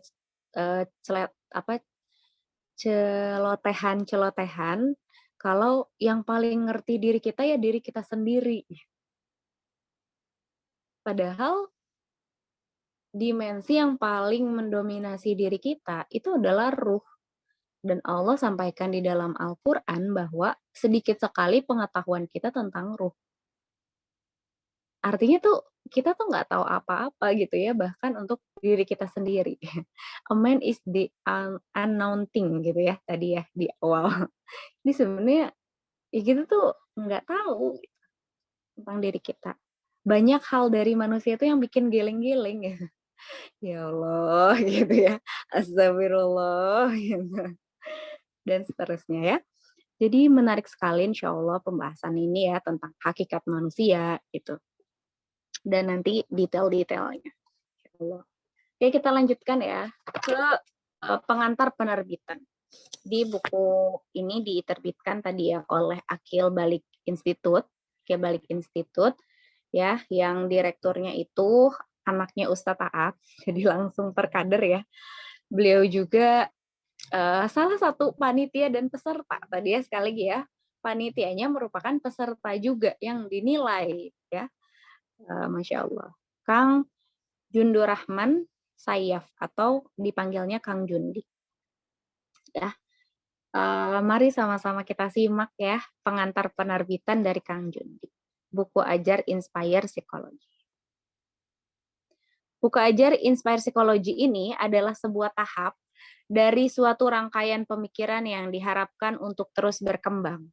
celotehan kalau yang paling ngerti diri kita ya diri kita sendiri. Padahal dimensi yang paling mendominasi diri kita itu adalah ruh. Dan Allah sampaikan di dalam Al-Quran bahwa sedikit sekali pengetahuan kita tentang ruh. Artinya tuh kita tuh nggak tahu apa-apa gitu ya, bahkan untuk diri kita sendiri. A man is the unknown thing gitu ya tadi ya di awal. Ini sebenarnya ya kita tuh nggak tahu tentang diri kita. Banyak hal dari manusia itu yang bikin giling-giling ya. Ya Allah gitu ya. Astagfirullah gitu. Dan seterusnya ya. Jadi menarik sekali insya Allah pembahasan ini ya tentang hakikat manusia gitu. Dan nanti detail-detailnya. Insya Allah. Oke, kita lanjutkan ya ke pengantar penerbitan. Di buku ini diterbitkan tadi ya oleh Akil Balik Institute ya, yang direkturnya itu anaknya Ustadz Aat, jadi langsung terkader ya. Beliau juga salah satu panitia dan peserta tadi ya, sekali lagi ya, panitianya merupakan peserta juga yang dinilai ya. Masya Allah. Kang Jundur Rahman Sayyaf atau dipanggilnya Kang Jundi. Ya. Mari sama-sama kita simak ya pengantar penerbitan dari Kang Jundi. Buku Ajar Inspire Psikologi. Buku Ajar Inspire Psikologi ini adalah sebuah tahap dari suatu rangkaian pemikiran yang diharapkan untuk terus berkembang.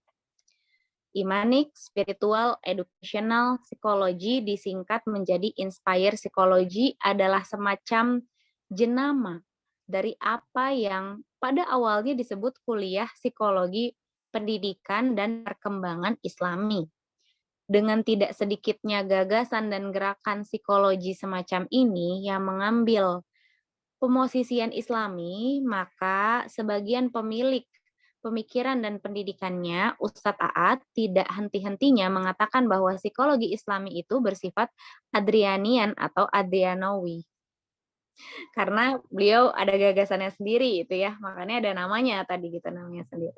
Imanik, spiritual, educational, psikologi disingkat menjadi Inspire Psikologi adalah semacam jenama dari apa yang pada awalnya disebut kuliah psikologi pendidikan dan perkembangan Islami. Dengan tidak sedikitnya gagasan dan gerakan psikologi semacam ini yang mengambil pemosisian Islami, maka sebagian pemilik pemikiran dan pendidikannya, Ustadz Aat tidak henti-hentinya mengatakan bahwa psikologi Islami itu bersifat Adrianian atau Adrianowi. Karena beliau ada gagasannya sendiri itu ya, makanya ada namanya tadi gitu namanya sendiri.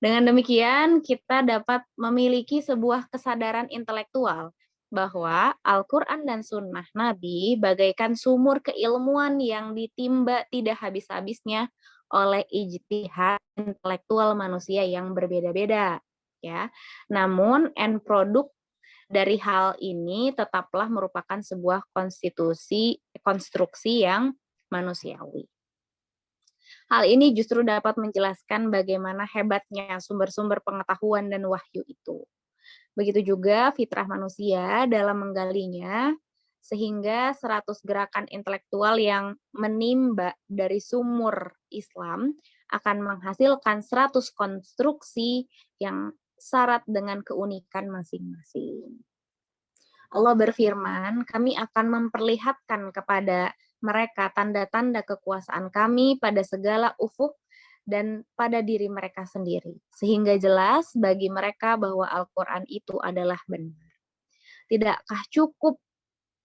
Dengan demikian kita dapat memiliki sebuah kesadaran intelektual bahwa Al-Quran dan Sunnah Nabi bagaikan sumur keilmuan yang ditimba tidak habis-habisnya oleh ijtihad intelektual manusia yang berbeda-beda. Ya, namun end produk dari hal ini tetaplah merupakan sebuah konstruksi yang manusiawi. Hal ini justru dapat menjelaskan bagaimana hebatnya sumber-sumber pengetahuan dan wahyu itu. Begitu juga fitrah manusia dalam menggalinya, sehingga 100 gerakan intelektual yang menimba dari sumur Islam akan menghasilkan 100 konstruksi yang syarat dengan keunikan masing-masing. Allah berfirman, kami akan memperlihatkan kepada mereka tanda-tanda kekuasaan kami pada segala ufuk dan pada diri mereka sendiri. Sehingga jelas bagi mereka bahwa Al-Quran itu adalah benar. Tidakkah cukup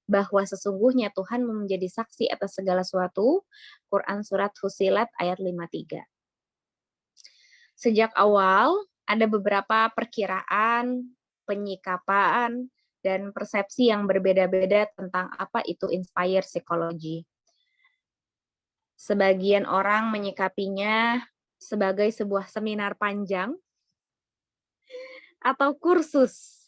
bahwa sesungguhnya Tuhan menjadi saksi atas segala sesuatu? Quran Surat Fussilat ayat 53. Sejak awal ada beberapa perkiraan, penyikapan, dan persepsi yang berbeda-beda tentang apa itu inspire psikologi. Sebagian orang menyikapinya sebagai sebuah seminar panjang atau kursus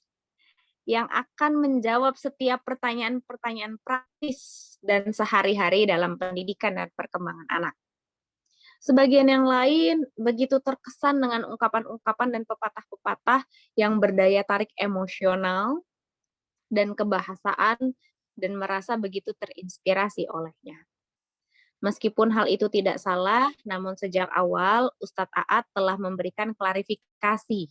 yang akan menjawab setiap pertanyaan-pertanyaan praktis dan sehari-hari dalam pendidikan dan perkembangan anak. Sebagian yang lain begitu terkesan dengan ungkapan-ungkapan dan pepatah-pepatah yang berdaya tarik emosional dan kebahasaan dan merasa begitu terinspirasi olehnya. Meskipun hal itu tidak salah, namun sejak awal Ustadz Aat telah memberikan klarifikasi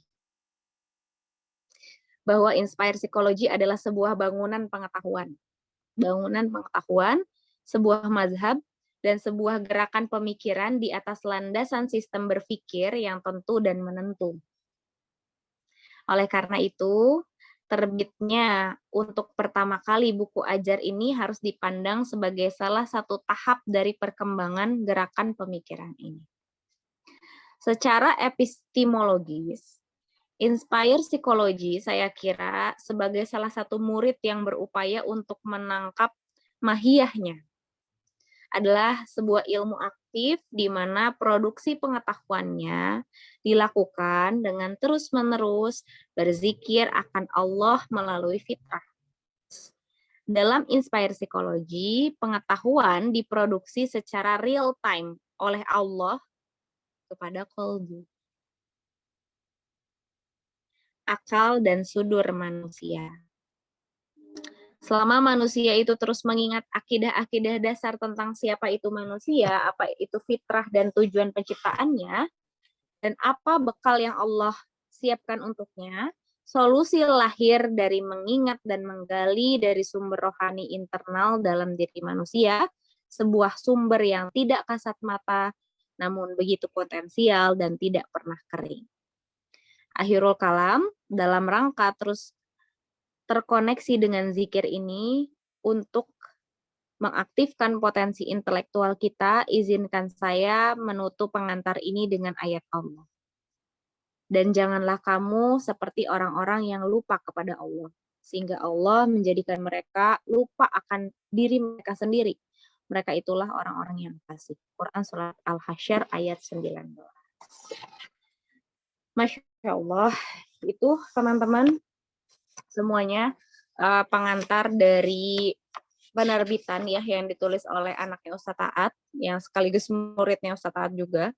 bahwa Inspire Psychology adalah sebuah bangunan pengetahuan, sebuah mazhab, dan sebuah gerakan pemikiran di atas landasan sistem berpikir yang tentu dan menentu. Oleh karena itu, terbitnya untuk pertama kali buku ajar ini harus dipandang sebagai salah satu tahap dari perkembangan gerakan pemikiran ini. Secara epistemologis, Inspire Psychology saya kira sebagai salah satu murid yang berupaya untuk menangkap mahiyahnya adalah sebuah ilmu aktif di mana produksi pengetahuannya dilakukan dengan terus-menerus berzikir akan Allah melalui fitrah. Dalam Inspire Psychology, pengetahuan diproduksi secara real time oleh Allah kepada qalbu, akal dan sudur manusia. Selama manusia itu terus mengingat akidah-akidah dasar tentang siapa itu manusia, apa itu fitrah dan tujuan penciptaannya, dan apa bekal yang Allah siapkan untuknya, solusi lahir dari mengingat dan menggali dari sumber rohani internal dalam diri manusia, sebuah sumber yang tidak kasat mata, namun begitu potensial dan tidak pernah kering. Akhirul kalam, dalam rangka terus terkoneksi dengan zikir ini untuk mengaktifkan potensi intelektual kita, izinkan saya menutup pengantar ini dengan ayat Allah. Dan janganlah kamu seperti orang-orang yang lupa kepada Allah, sehingga Allah menjadikan mereka lupa akan diri mereka sendiri. Mereka itulah orang-orang yang fasik. Quran Surat Al-Hasyr ayat 19. Masya Allah, itu teman-teman semuanya pengantar dari penerbitan ya yang ditulis oleh anaknya Ustadz Aat yang sekaligus muridnya Ustadz Aat juga,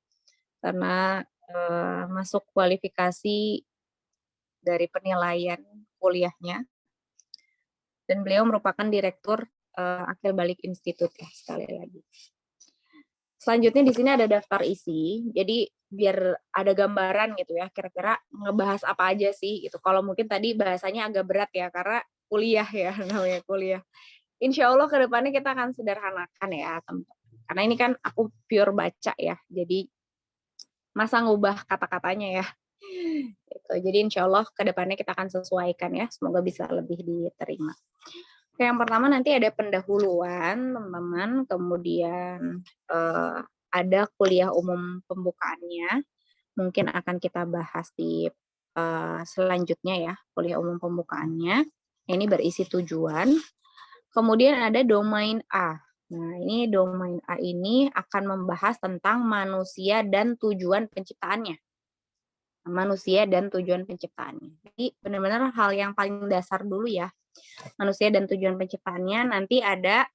karena masuk kualifikasi dari penilaian kuliahnya, dan beliau merupakan direktur Akil Balik Institute ya, sekali lagi. Selanjutnya di sini ada daftar isi, jadi biar ada gambaran gitu ya, kira-kira ngebahas apa aja sih gitu. Kalau mungkin tadi bahasanya agak berat ya, karena kuliah ya, namanya kuliah. Insya Allah ke depannya kita akan sederhanakan ya, teman-teman. Karena ini kan aku pure baca ya, jadi masa ngubah kata-katanya ya. Gitu. Jadi insya Allah ke depannya kita akan sesuaikan ya, semoga bisa lebih diterima. Oke, yang pertama nanti ada pendahuluan, teman-teman, kemudian ada kuliah umum pembukaannya, mungkin akan kita bahas di selanjutnya ya, kuliah umum pembukaannya. Ini berisi tujuan. Kemudian ada domain A. Nah, ini domain A ini akan membahas tentang manusia dan tujuan penciptaannya. Manusia dan tujuan penciptaannya. Jadi benar-benar hal yang paling dasar dulu ya. Manusia dan tujuan penciptaannya nanti ada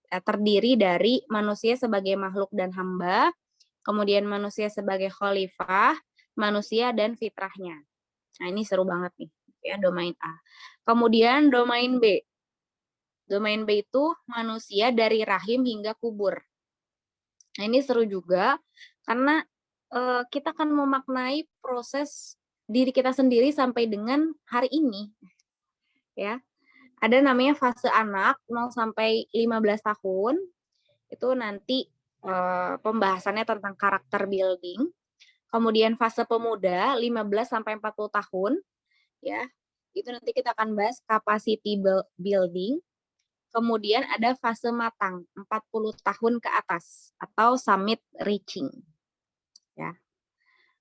terdiri dari manusia sebagai makhluk dan hamba, kemudian manusia sebagai khalifah, manusia dan fitrahnya. Nah, ini seru banget nih, ya, domain A. Kemudian domain B. Domain B itu manusia dari rahim hingga kubur. Nah, ini seru juga karena kita akan memaknai proses diri kita sendiri sampai dengan hari ini. Ya. Ada namanya fase anak 0 sampai 15 tahun. Itu nanti pembahasannya tentang karakter building. Kemudian fase pemuda 15 sampai 40 tahun, ya. Itu nanti kita akan bahas capacity building. Kemudian ada fase matang 40 tahun ke atas atau summit reaching. Ya.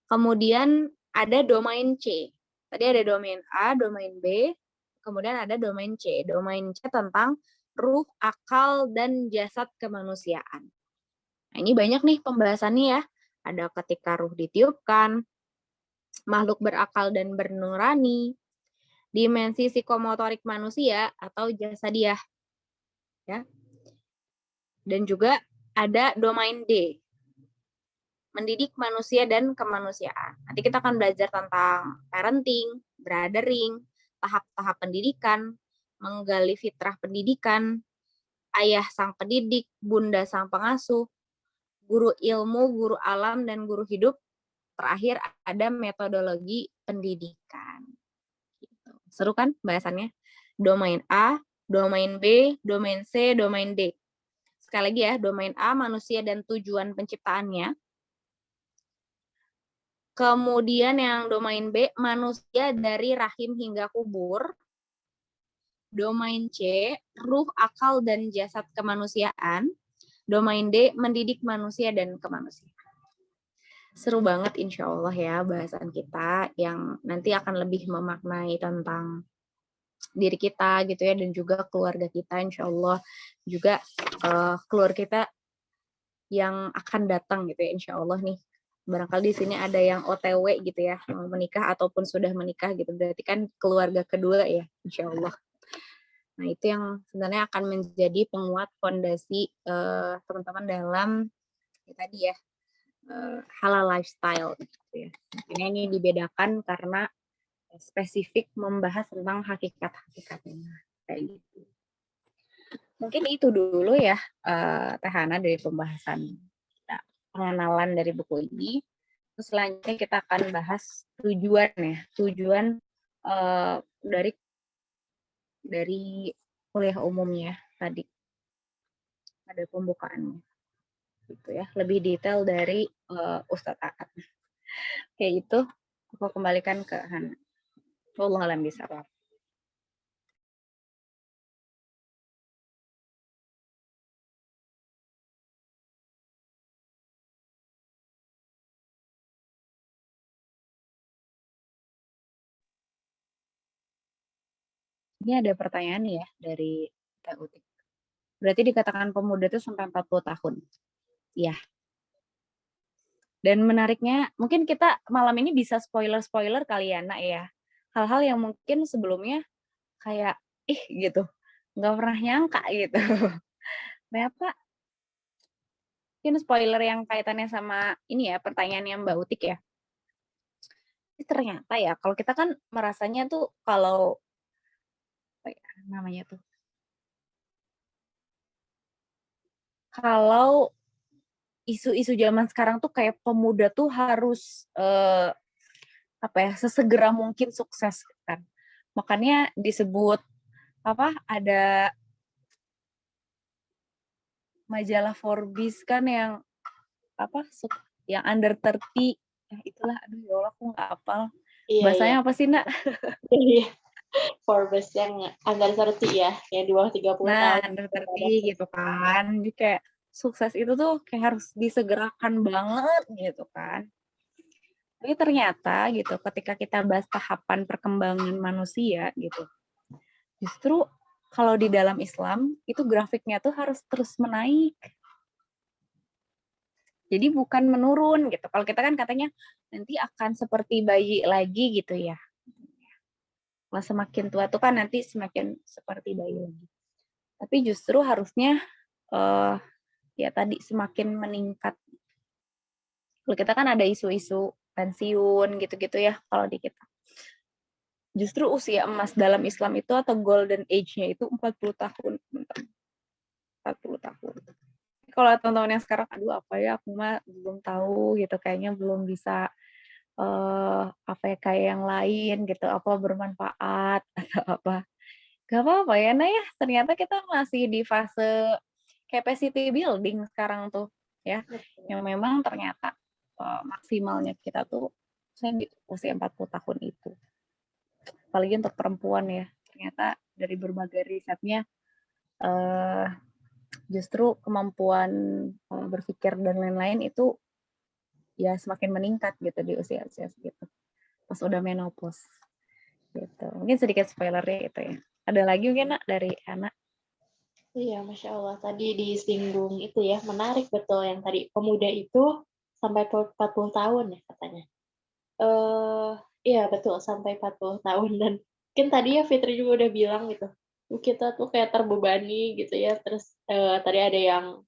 Kemudian ada domain C. Tadi ada domain A, domain B, kemudian ada domain C. Domain C tentang ruh, akal, dan jasad kemanusiaan. Nah, ini banyak nih pembahasannya ya. Ada ketika ruh ditiupkan, makhluk berakal dan bernurani, dimensi psikomotorik manusia atau jasadiah. Ya. Dan juga ada domain D, mendidik manusia dan kemanusiaan. Nanti kita akan belajar tentang parenting, brothering, tahap-tahap pendidikan, menggali fitrah pendidikan, ayah sang pendidik, bunda sang pengasuh, guru ilmu, guru alam, dan guru hidup. Terakhir ada metodologi pendidikan. Gitu. Seru kan bahasannya? Domain A, domain B, domain C, domain D. Sekali lagi ya, domain A, manusia dan tujuan penciptaannya. Kemudian yang domain B, manusia dari rahim hingga kubur. Domain C, ruh, akal, dan jasad kemanusiaan. Domain D, mendidik manusia dan kemanusiaan. Seru banget insya Allah ya bahasan kita yang nanti akan lebih memaknai tentang diri kita gitu ya, dan juga keluarga kita insya Allah. Juga keluarga kita yang akan datang gitu ya insya Allah nih. Barangkali di sini ada yang OTW gitu ya, mau menikah ataupun sudah menikah gitu, berarti kan keluarga kedua ya insya Allah. Nah itu yang sebenarnya akan menjadi penguat fondasi teman-teman dalam ya, tadi ya halal lifestyle gitu ya. Makanya ini dibedakan karena spesifik membahas tentang hakikat-hakikatnya kayak gitu. Mungkin itu dulu ya Teh Hana dari pembahasan kita, pengenalan dari buku ini. Terus selanjutnya kita akan bahas tujuan ya, tujuan dari kuliah umumnya tadi. Ada pembukaannya. Gitu ya, lebih detail dari Ustadz Aat. Kayak itu, aku kembalikan ke Hana. Wallahu a'lam bishawab. Ini ada pertanyaan ya dari Teh Utik. Berarti dikatakan pemuda itu sampai 40 tahun. Iya. Dan menariknya, mungkin kita malam ini bisa spoiler-spoiler kali ya, Nak ya. Hal-hal yang mungkin sebelumnya kayak, gitu. Nggak pernah nyangka gitu. Ternyata, mungkin spoiler yang kaitannya sama ini ya, pertanyaannya Mbak Utik ya. Ternyata ya, kalau kita kan merasanya tuh kalau, apa ya namanya tuh, kalau isu-isu zaman sekarang tuh kayak pemuda tuh harus sesegera mungkin sukses kan. Makanya disebut ada majalah Forbes kan yang yang under 30 itulah, aduh ya Allah aku nggak hafal. Iya, Bahasanya apa sih, Nak? Iya. Forbes yang under 30 ya, yang di bawah 30 Nah, tahun. under 30 gitu kan. Jadi kayak sukses itu tuh kayak harus disegerakan banget gitu kan. Tapi ternyata gitu, ketika kita bahas tahapan perkembangan manusia gitu, justru kalau di dalam Islam itu grafiknya tuh harus terus menaik. Jadi bukan menurun gitu. Kalau kita kan katanya nanti akan seperti bayi lagi gitu ya. Nah, semakin tua tuh kan nanti semakin seperti bayi lagi. Tapi justru harusnya ya tadi semakin meningkat. Kalau kita kan ada isu-isu pensiun gitu-gitu ya kalau di kita. Justru usia emas dalam Islam itu atau golden age-nya itu 40 tahun. 40 tahun. Kalau teman-teman yang sekarang, aduh apa ya, aku mah belum tahu gitu, kayaknya belum bisa kayak yang lain gitu, apa bermanfaat atau apa. Gak apa-apa ya, Nah ya, ternyata kita masih di fase capacity building sekarang tuh ya, yang memang ternyata maksimalnya kita tuh di usia 40 tahun itu. Apalagi untuk perempuan ya, ternyata dari berbagai risetnya justru kemampuan berpikir dan lain-lain itu ya semakin meningkat gitu di usia-usia segitu. Pas udah menopause. Gitu. Mungkin sedikit spoilernya itu ya. Ada lagi mungkin Nak dari Hana? Iya, Masya Allah. Tadi disinggung itu ya, menarik betul yang tadi. Pemuda itu sampai 40 tahun ya katanya. Iya betul, sampai 40 tahun. Dan mungkin tadi ya Fitri juga udah bilang gitu, kita tuh kayak terbebani gitu ya. Terus tadi ada yang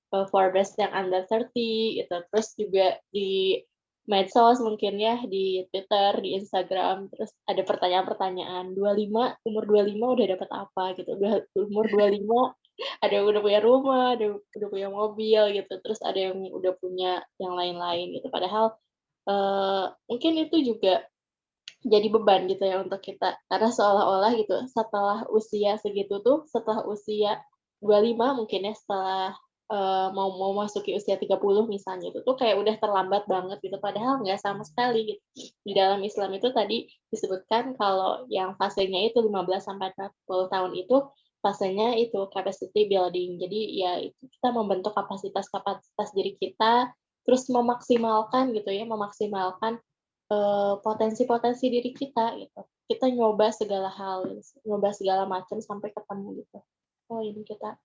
Forbes yang under 30 gitu. Terus juga di medsos mungkin ya, di Twitter, di Instagram, terus ada pertanyaan-pertanyaan, umur 25 udah dapat apa gitu, umur 25 ada yang udah punya rumah, ada yang udah punya mobil gitu, terus ada yang udah punya yang lain-lain gitu. Padahal, mungkin itu juga jadi beban gitu ya untuk kita, karena seolah-olah gitu setelah usia segitu tuh, setelah usia 25 mungkin ya, setelah, mau masuki usia 30 misalnya, itu tuh kayak udah terlambat banget gitu, padahal nggak sama sekali gitu. Di dalam Islam itu tadi disebutkan kalau yang fasenya itu 15 sampai 40 tahun itu, fasenya itu capacity building. Jadi ya itu kita membentuk kapasitas diri kita, terus memaksimalkan gitu ya, memaksimalkan potensi-potensi diri kita gitu. Kita nyoba segala hal, nyoba segala macam sampai ketemu gitu. Oh ini kita,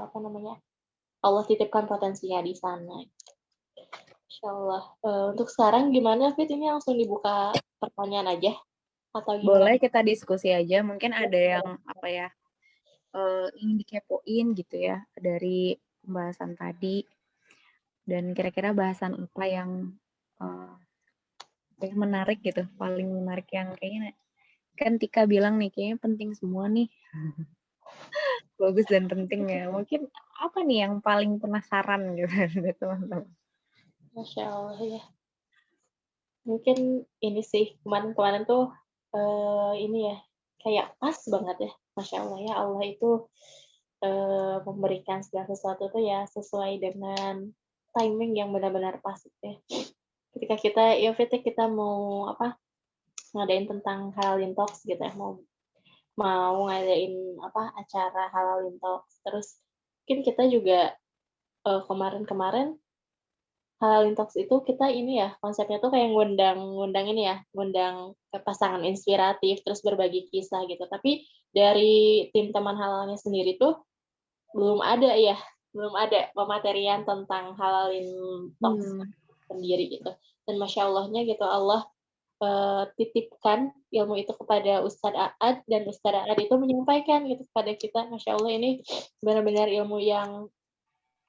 apa namanya, Allah titipkan potensinya di sana. Insyaallah. Untuk sekarang gimana Fit? Ini langsung dibuka pertanyaan aja atau gimana? Boleh kita diskusi aja, mungkin ada yang apa ya, ingin dikepoin gitu ya dari pembahasan tadi, dan kira-kira bahasan apa yang menarik gitu, paling menarik yang kayaknya kan Tika bilang nih kayaknya penting semua nih, bagus dan penting ya. Mungkin apa nih yang paling penasaran gitu dari teman-teman? Masya Allah ya. Mungkin ini sih, kemarin-kemarin tuh, ini ya, kayak pas banget ya, Masya Allah ya, Allah itu, memberikan segala sesuatu tuh ya sesuai dengan timing yang benar-benar pas gitu ya. Ketika kita ya Fit ya, kita mau apa, ngadain tentang Halalin Talks gitu ya, mau mau ngadain apa, acara Halalin Talks, terus mungkin kita juga, kemarin-kemarin Halalin Talks itu kita ini ya, konsepnya tuh kayak ngundang ini ya, ngundang pasangan inspiratif, terus berbagi kisah gitu. Tapi dari tim teman halalnya sendiri tuh belum ada pematerian tentang Halalin Talks sendiri gitu. Dan Masya Allahnya gitu, Allah titipkan ilmu itu kepada Ustadz Aad, dan Ustadz Aad itu menyampaikan gitu kepada kita. Masya Allah ini benar-benar ilmu yang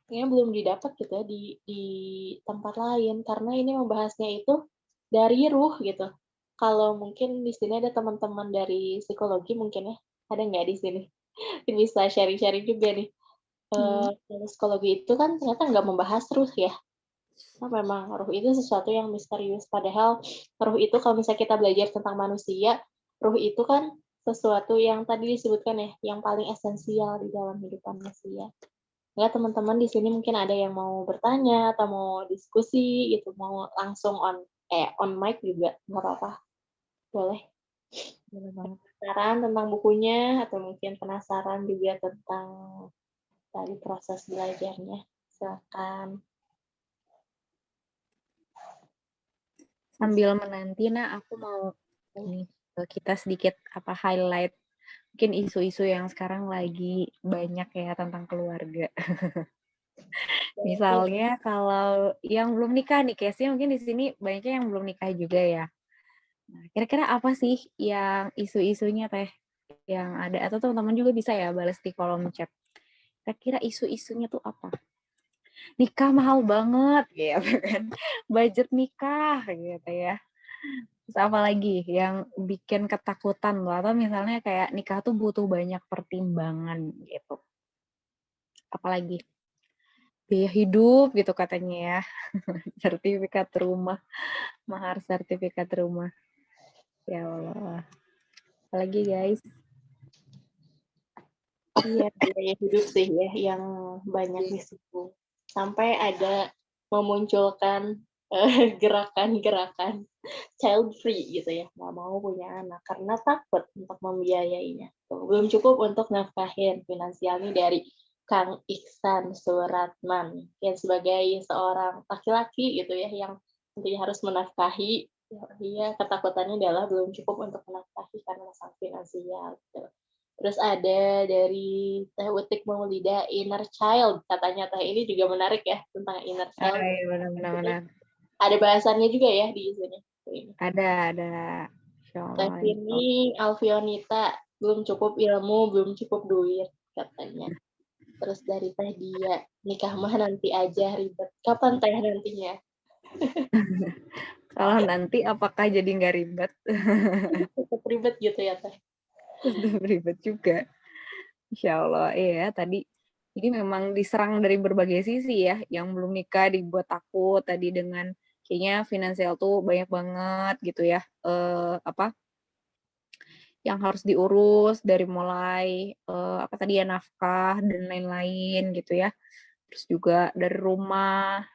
kayaknya belum didapat gitu ya di tempat lain, karena ini membahasnya itu dari ruh gitu. Kalau mungkin di sini ada teman-teman dari psikologi mungkin ya, ada nggak di sini? Mungkin bisa sharing-sharing juga nih. Kalau psikologi itu kan ternyata nggak membahas ruh ya. Nah, memang ruh itu sesuatu yang misterius. Padahal ruh itu kalau misalnya kita belajar tentang manusia, ruh itu kan sesuatu yang tadi disebutkan ya, yang paling esensial di dalam hidup manusia. Ya, teman-teman di sini mungkin ada yang mau bertanya atau mau diskusi gitu, mau langsung on mic juga nggak apa-apa, boleh. Boleh banget. Penasaran tentang bukunya atau mungkin penasaran juga tentang tadi proses belajarnya, silakan. Sambil menanti, aku mau ini kita sedikit highlight mungkin isu-isu yang sekarang lagi banyak ya tentang keluarga. Misalnya kalau yang belum nikah nih, case-nya mungkin di sini banyaknya yang belum nikah juga ya. Nah, kira-kira apa sih yang isu-isunya Teh yang ada, atau teman-teman juga bisa ya balas di kolom chat. Kira-kira isu-isunya tuh apa? Nikah mahal banget gitu kan. Budget nikah gitu ya. Terus apa lagi yang bikin ketakutan loh, atau misalnya kayak nikah tuh butuh banyak pertimbangan gitu. Apalagi biaya hidup gitu katanya ya. Sertifikat rumah, mahar sertifikat rumah. Ya Allah. Apalagi guys. Iya, biaya hidup sih ya yang banyak disinggung. Sampai ada memunculkan gerakan-gerakan child free gitu ya, nggak mau punya anak karena takut untuk membiayainya. Belum cukup untuk nafkahin finansialnya dari Kang Iksan Suratman yang sebagai seorang laki-laki gitu ya yang tentunya harus menafkahi, dia ketakutannya adalah belum cukup untuk menafkahi karena masalah finansial gitu. Terus ada dari Teh Utik Maulida, inner child, katanya Teh ini juga menarik ya tentang inner child. Iya, benar-benar. Ada bahasannya juga ya di sini. Ada. Teh ini Alfionita, belum cukup ilmu, belum cukup duit, katanya. Terus dari Teh Dia, nikah mah nanti aja ribet. Kapan Teh nantinya? Kalau nanti apakah jadi nggak ribet? Tetap ribet gitu ya Teh? Tetap ribet juga. Insya Allah, iya tadi. Jadi memang diserang dari berbagai sisi ya. Yang belum nikah dibuat takut tadi dengan kayaknya finansial tuh banyak banget gitu ya. Apa yang harus diurus dari mulai apa tadi ya nafkah dan lain-lain gitu ya. Terus juga dari rumah,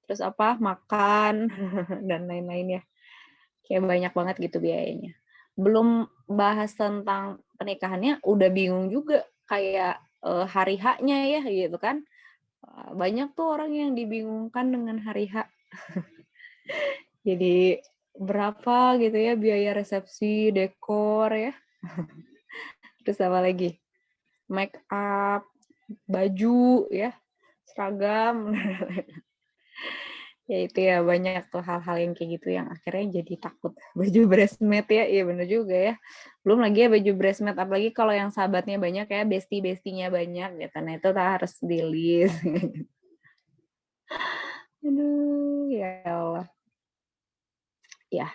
terus apa makan dan lain-lain ya. Kayak banyak banget gitu biayanya. Belum bahas tentang pernikahannya udah bingung juga kayak hari H-nya ya gitu kan. Banyak tuh orang yang dibingungkan dengan hari H. Jadi berapa gitu ya biaya resepsi, dekor ya. Terus apa lagi? Make up, baju ya, seragam. Ya itu ya banyak tuh hal-hal yang kayak gitu yang akhirnya jadi takut. Baju bridesmaid ya, iya bener juga ya. Belum lagi ya baju bridesmaid, apalagi kalau yang sahabatnya banyak ya, bestie-bestinya banyak gitu. Nah itu tak harus di list. Aduh, ya Allah. Ya,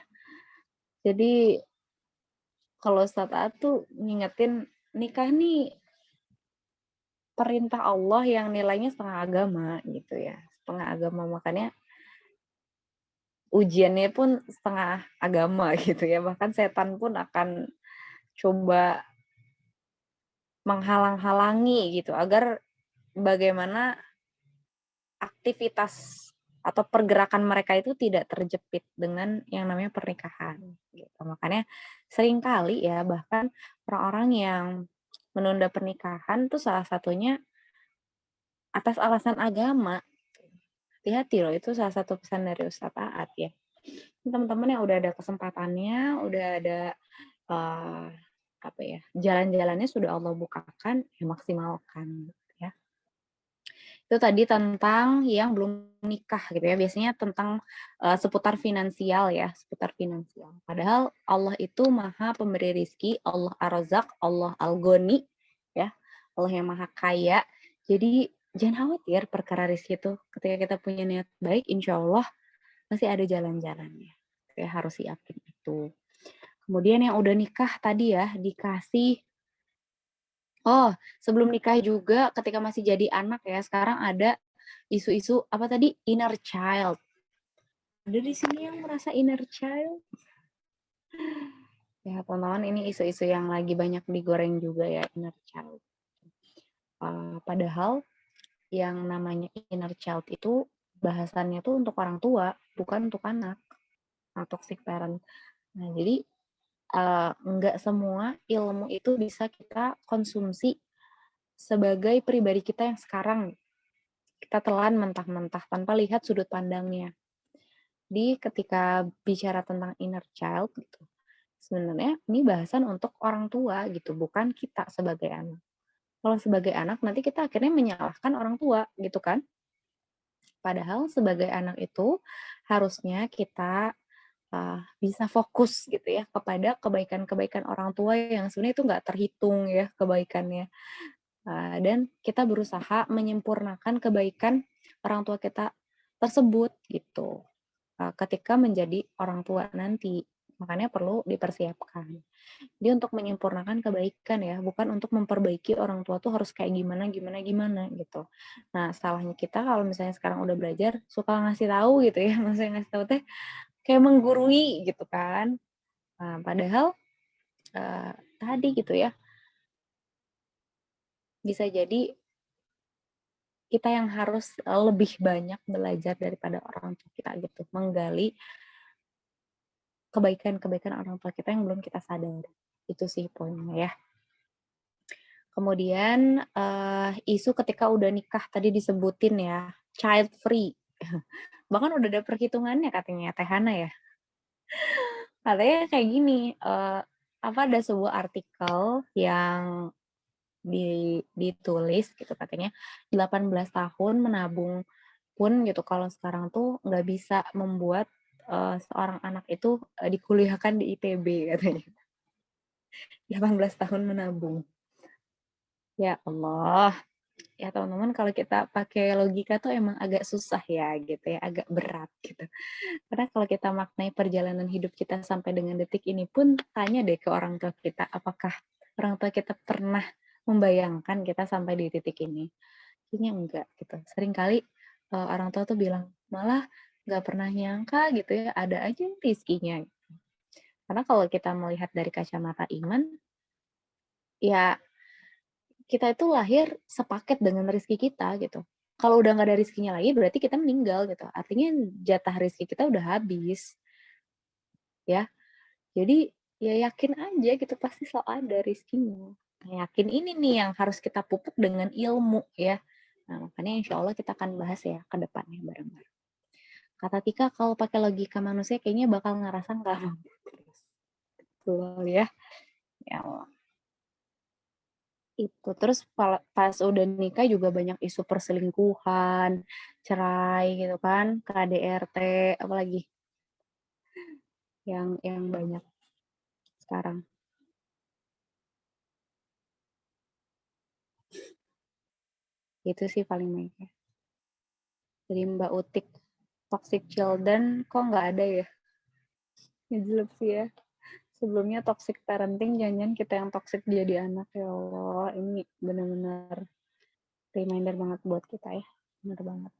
jadi kalau Ustaz tuh ngingetin nikah nih perintah Allah yang nilainya setengah agama gitu ya. Setengah agama makanya ujiannya pun setengah agama gitu ya. Bahkan setan pun akan coba menghalang-halangi gitu agar bagaimana aktivitas atau pergerakan mereka itu tidak terjepit dengan yang namanya pernikahan gitu. Makanya seringkali ya bahkan orang-orang yang menunda pernikahan tuh salah satunya atas alasan agama. Hati-hati loh, itu salah satu pesan dari Ustadz Aat ya. Teman-teman yang udah ada kesempatannya, udah ada uh, apa ya, jalan-jalannya sudah Allah bukakan, ya maksimalkan ya. Itu tadi tentang yang belum nikah gitu ya. Biasanya tentang seputar finansial ya, seputar finansial. Padahal Allah itu Maha Pemberi rizki, Allah Ar-Razzaq, Allah Al-Ghani ya. Allah yang Maha Kaya. Jadi jangan khawatir perkara rizki itu. Ketika kita punya niat baik, insya Allah masih ada jalan-jalannya. Kayak harus siapin itu. Kemudian yang udah nikah tadi ya, dikasih sebelum nikah juga ketika masih jadi anak ya, sekarang ada isu-isu apa tadi? Inner child. Ada di sini yang merasa inner child? Ya, teman-teman, ini isu-isu yang lagi banyak digoreng juga ya, inner child. Padahal yang namanya inner child itu bahasannya tuh untuk orang tua, bukan untuk anak. Toxic parent. Nah, jadi nggak semua ilmu itu bisa kita konsumsi sebagai pribadi kita yang sekarang. Kita telan mentah-mentah tanpa lihat sudut pandangnya. Di ketika bicara tentang inner child gitu, sebenarnya ini bahasan untuk orang tua gitu, bukan kita sebagai anak. Kalau sebagai anak nanti kita akhirnya menyalahkan orang tua gitu kan. Padahal sebagai anak itu harusnya kita bisa fokus gitu ya kepada kebaikan-kebaikan orang tua yang sebenarnya itu nggak terhitung ya kebaikannya. Dan kita berusaha menyempurnakan kebaikan orang tua kita tersebut gitu. Ketika menjadi orang tua nanti. Makanya perlu dipersiapkan. Dia untuk menyempurnakan kebaikan ya, bukan untuk memperbaiki orang tua tuh harus kayak gimana gimana gimana gitu. Nah, salahnya kita kalau misalnya sekarang udah belajar suka ngasih tahu gitu ya, maksudnya ngasih tahu teh kayak menggurui gitu kan. Nah, padahal tadi gitu ya, bisa jadi kita yang harus lebih banyak belajar daripada orang tua kita gitu, menggali kebaikan-kebaikan orang tua kita yang belum kita sadari. Itu sih poinnya ya. Kemudian isu ketika udah nikah tadi disebutin ya, child free. Bahkan udah ada perhitungannya katanya Teh Hana ya. Katanya kayak gini, apa ada sebuah artikel yang ditulis gitu katanya 18 tahun menabung pun gitu kalau sekarang tuh nggak bisa membuat seorang anak itu dikuliahkan di ITB katanya. 18 tahun menabung. Ya Allah. Ya teman-teman, kalau kita pakai logika tuh emang agak susah ya gitu ya, agak berat gitu. Karena kalau kita maknai perjalanan hidup kita sampai dengan detik ini pun, tanya deh ke orang tua kita, apakah orang tua kita pernah membayangkan kita sampai di titik ini? Kayaknya enggak gitu. Seringkali orang tua tuh bilang, malah nggak pernah nyangka gitu ya, ada aja rizkinya. Karena kalau kita melihat dari kacamata iman, ya kita itu lahir sepaket dengan rezeki kita gitu. Kalau udah nggak ada rezekinya lagi, berarti kita meninggal gitu. Artinya jatah rezeki kita udah habis, ya. Jadi ya yakin aja gitu, pasti selalu ada rezekinya. Nah, yakin ini nih yang harus kita pupuk dengan ilmu ya. Nah, makanya insya Allah kita akan bahas ya ke depannya bareng-bareng. Kata Tika, kalau pakai logika manusia kayaknya bakal ngerasa nggak mampu terus. Betul ya. Ya Allah. Itu terus pas udah nikah juga banyak isu perselingkuhan, cerai gitu kan, KDRT, apalagi yang banyak sekarang. Itu sih paling banyak. Jadi Mbak Utik, toxic children kok nggak ada ya? Ngejelek sih ya. Sebelumnya toxic parenting, jangan kita yang toxic jadi anak. Ya Allah, ini benar-benar reminder banget buat kita ya. Benar banget.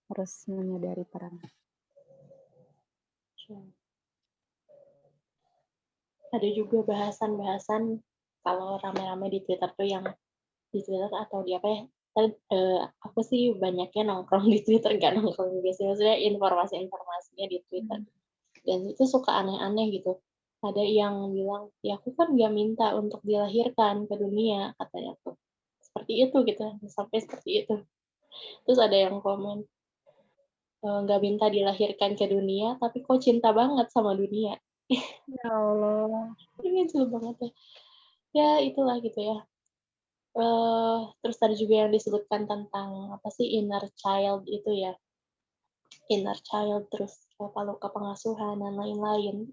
Harus menyadari peran. Ada juga bahasan-bahasan kalau rame-rame di Twitter tuh yang di Twitter atau di apa ya, aku sih banyaknya nongkrong di Twitter, nggak nongkrong juga sih, maksudnya informasi-informasinya di Twitter. Dan itu suka aneh-aneh gitu. Ada yang bilang, ya aku kan nggak minta untuk dilahirkan ke dunia, katanya tuh. Seperti itu gitu, sampai seperti itu. Terus ada yang komen, nggak minta dilahirkan ke dunia, tapi kok cinta banget sama dunia. Ya Allah. Ini lucu banget ya. Ya itulah gitu ya. Terus tadi juga yang disebutkan tentang apa sih inner child itu ya, inner child, terus luka pengasuhan dan lain-lain.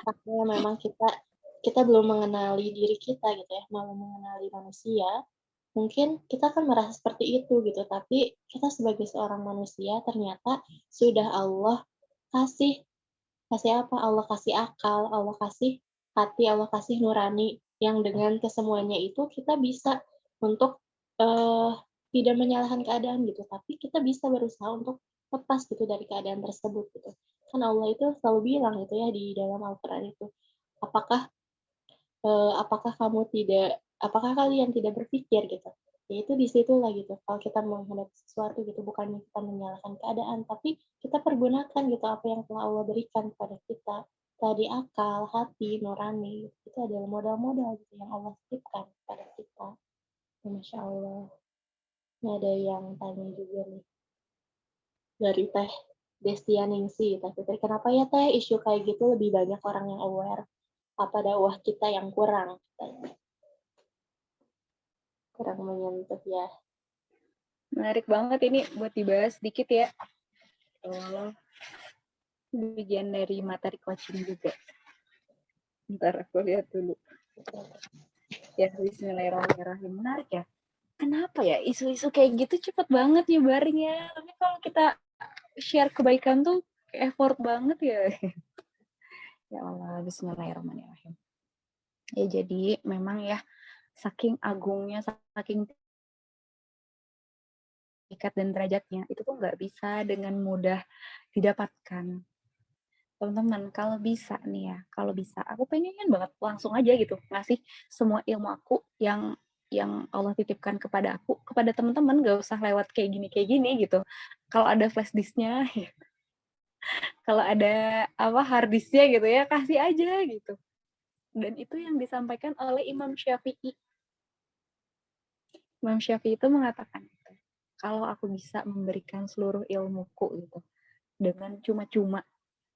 Karena memang kita belum mengenali diri kita gitu ya, belum mengenali manusia. Mungkin kita kan merasa seperti itu gitu, tapi kita sebagai seorang manusia ternyata sudah Allah kasih kasih apa? Allah kasih akal, Allah kasih hati, Allah kasih nurani, yang dengan kesemuanya itu kita bisa untuk, tidak menyalahkan keadaan gitu, tapi kita bisa berusaha untuk lepas gitu dari keadaan tersebut gitu. Kan Allah itu selalu bilang gitu ya di dalam Al-Quran itu, apakah, apakah kalian tidak berpikir gitu? Ya itu di situlah gitu, kalau kita menghadapi sesuatu gitu, bukannya kita menyalahkan keadaan, tapi kita pergunakan gitu apa yang telah Allah berikan kepada kita. Tadi akal, hati, nurani, itu adalah modal-modal gitu yang Allah titipkan kepada kita. Ya, Masya Allah. Ini ada yang tanya juga nih, dari Teh Destianingsi, Teh Fitri, kenapa ya Teh isu kayak gitu lebih banyak orang yang aware? Apa dakwah kita yang kurang? Kurang menyentuh ya. Menarik banget ini buat dibahas sedikit ya. Allah. Bagian dari materi coaching juga. Ntar aku lihat dulu. Ya, bismillahirrahmanirrahim. Menarik ya. Kenapa ya isu-isu kayak gitu cepet banget nyebarnya. Tapi kalau kita share kebaikan tuh effort banget ya. Ya Allah, bismillahirrahmanirrahim. Ya jadi memang ya saking agungnya, saking tingkat dan derajatnya, itu tuh nggak bisa dengan mudah didapatkan. Teman-teman, kalau bisa nih ya, kalau bisa, aku pengen banget langsung aja gitu ngasih semua ilmu aku yang Allah titipkan kepada aku, kepada teman-teman, gak usah lewat kayak gini gitu. Kalau ada flash disknya, kalau ada apa hard disknya gitu ya, kasih aja gitu. Dan itu yang disampaikan oleh Imam Syafi'i. Imam Syafi'i itu mengatakan, kalau aku bisa memberikan seluruh ilmuku gitu, dengan cuma-cuma,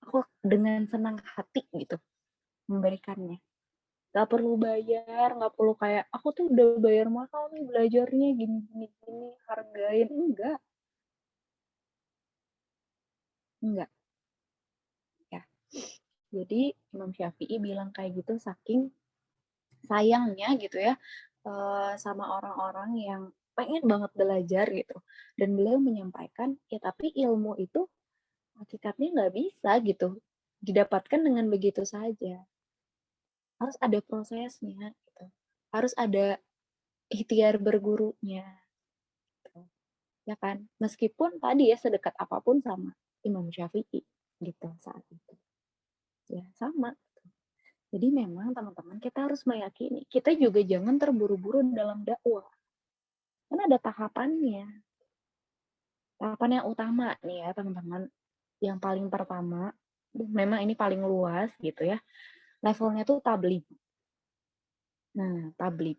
aku dengan senang hati gitu memberikannya. Gak perlu bayar, gak perlu kayak, aku tuh udah bayar mahal nih belajarnya gini, hargain. Enggak. Ya. Jadi Imam Syafi'i bilang kayak gitu saking sayangnya gitu ya, sama orang-orang yang pengen banget belajar gitu. Dan beliau menyampaikan, ya tapi ilmu itu hakikatnya nggak bisa gitu didapatkan dengan begitu saja. Harus ada prosesnya gitu. Harus ada ikhtiar bergurunya gitu. Ya kan? Meskipun tadi ya sedekat apapun sama Imam Syafi'i gitu saat itu. Ya sama. Jadi memang teman-teman kita harus meyakini, kita juga jangan terburu-buru dalam dakwah. Kan ada tahapannya. Tahapan yang utama nih ya teman-teman. Yang paling pertama, memang ini paling luas gitu ya. Levelnya tuh tabligh. Nah, tabligh.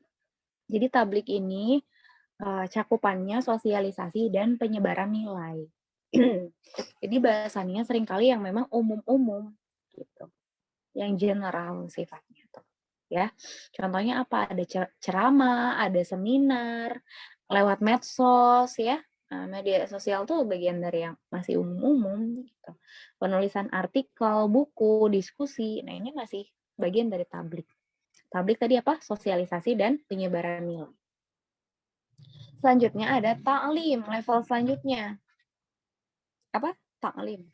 Jadi tabligh ini cakupannya sosialisasi dan penyebaran nilai. Jadi bahasannya seringkali yang memang umum-umum gitu. Yang general sifatnya tuh. Ya. Contohnya apa? Ada ceramah, ada seminar, lewat medsos ya. Nah, media sosial tuh bagian dari yang masih umum-umum gitu. Penulisan artikel, buku, diskusi. Nah, ini masih bagian dari tabligh. Tabligh tadi apa? Sosialisasi dan penyebaran nilai. Selanjutnya ada ta'lim, level selanjutnya. Apa? Ta'lim.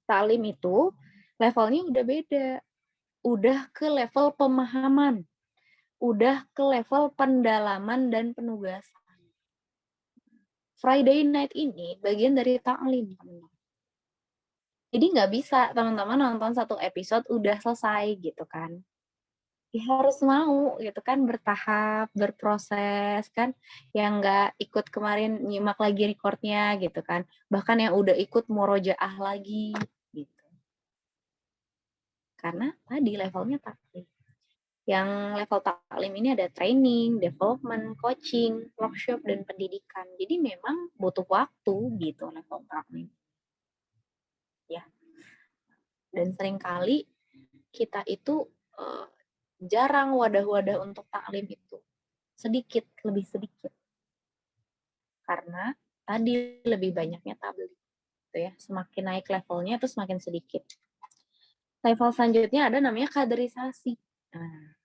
Ta'lim itu levelnya udah beda. Udah ke level pemahaman. Udah ke level pendalaman dan penugasan. Friday night ini bagian dari ta'lim. Jadi nggak bisa teman-teman nonton satu episode udah selesai gitu kan. Ya harus mau gitu kan, bertahap, berproses kan, yang nggak ikut kemarin nyimak lagi recordnya gitu kan, bahkan yang udah ikut murojaah lagi gitu. Karena tadi levelnya taklim. Yang level taklim ini ada training, development, coaching, workshop, dan pendidikan. Jadi memang butuh waktu gitu level taklim. Ya. Dan seringkali kita itu jarang wadah-wadah untuk taklim itu. Sedikit, lebih sedikit. Karena tadi lebih banyaknya tabligh. Gitu ya. Semakin naik levelnya itu semakin sedikit. Level selanjutnya ada namanya kaderisasi. Nah,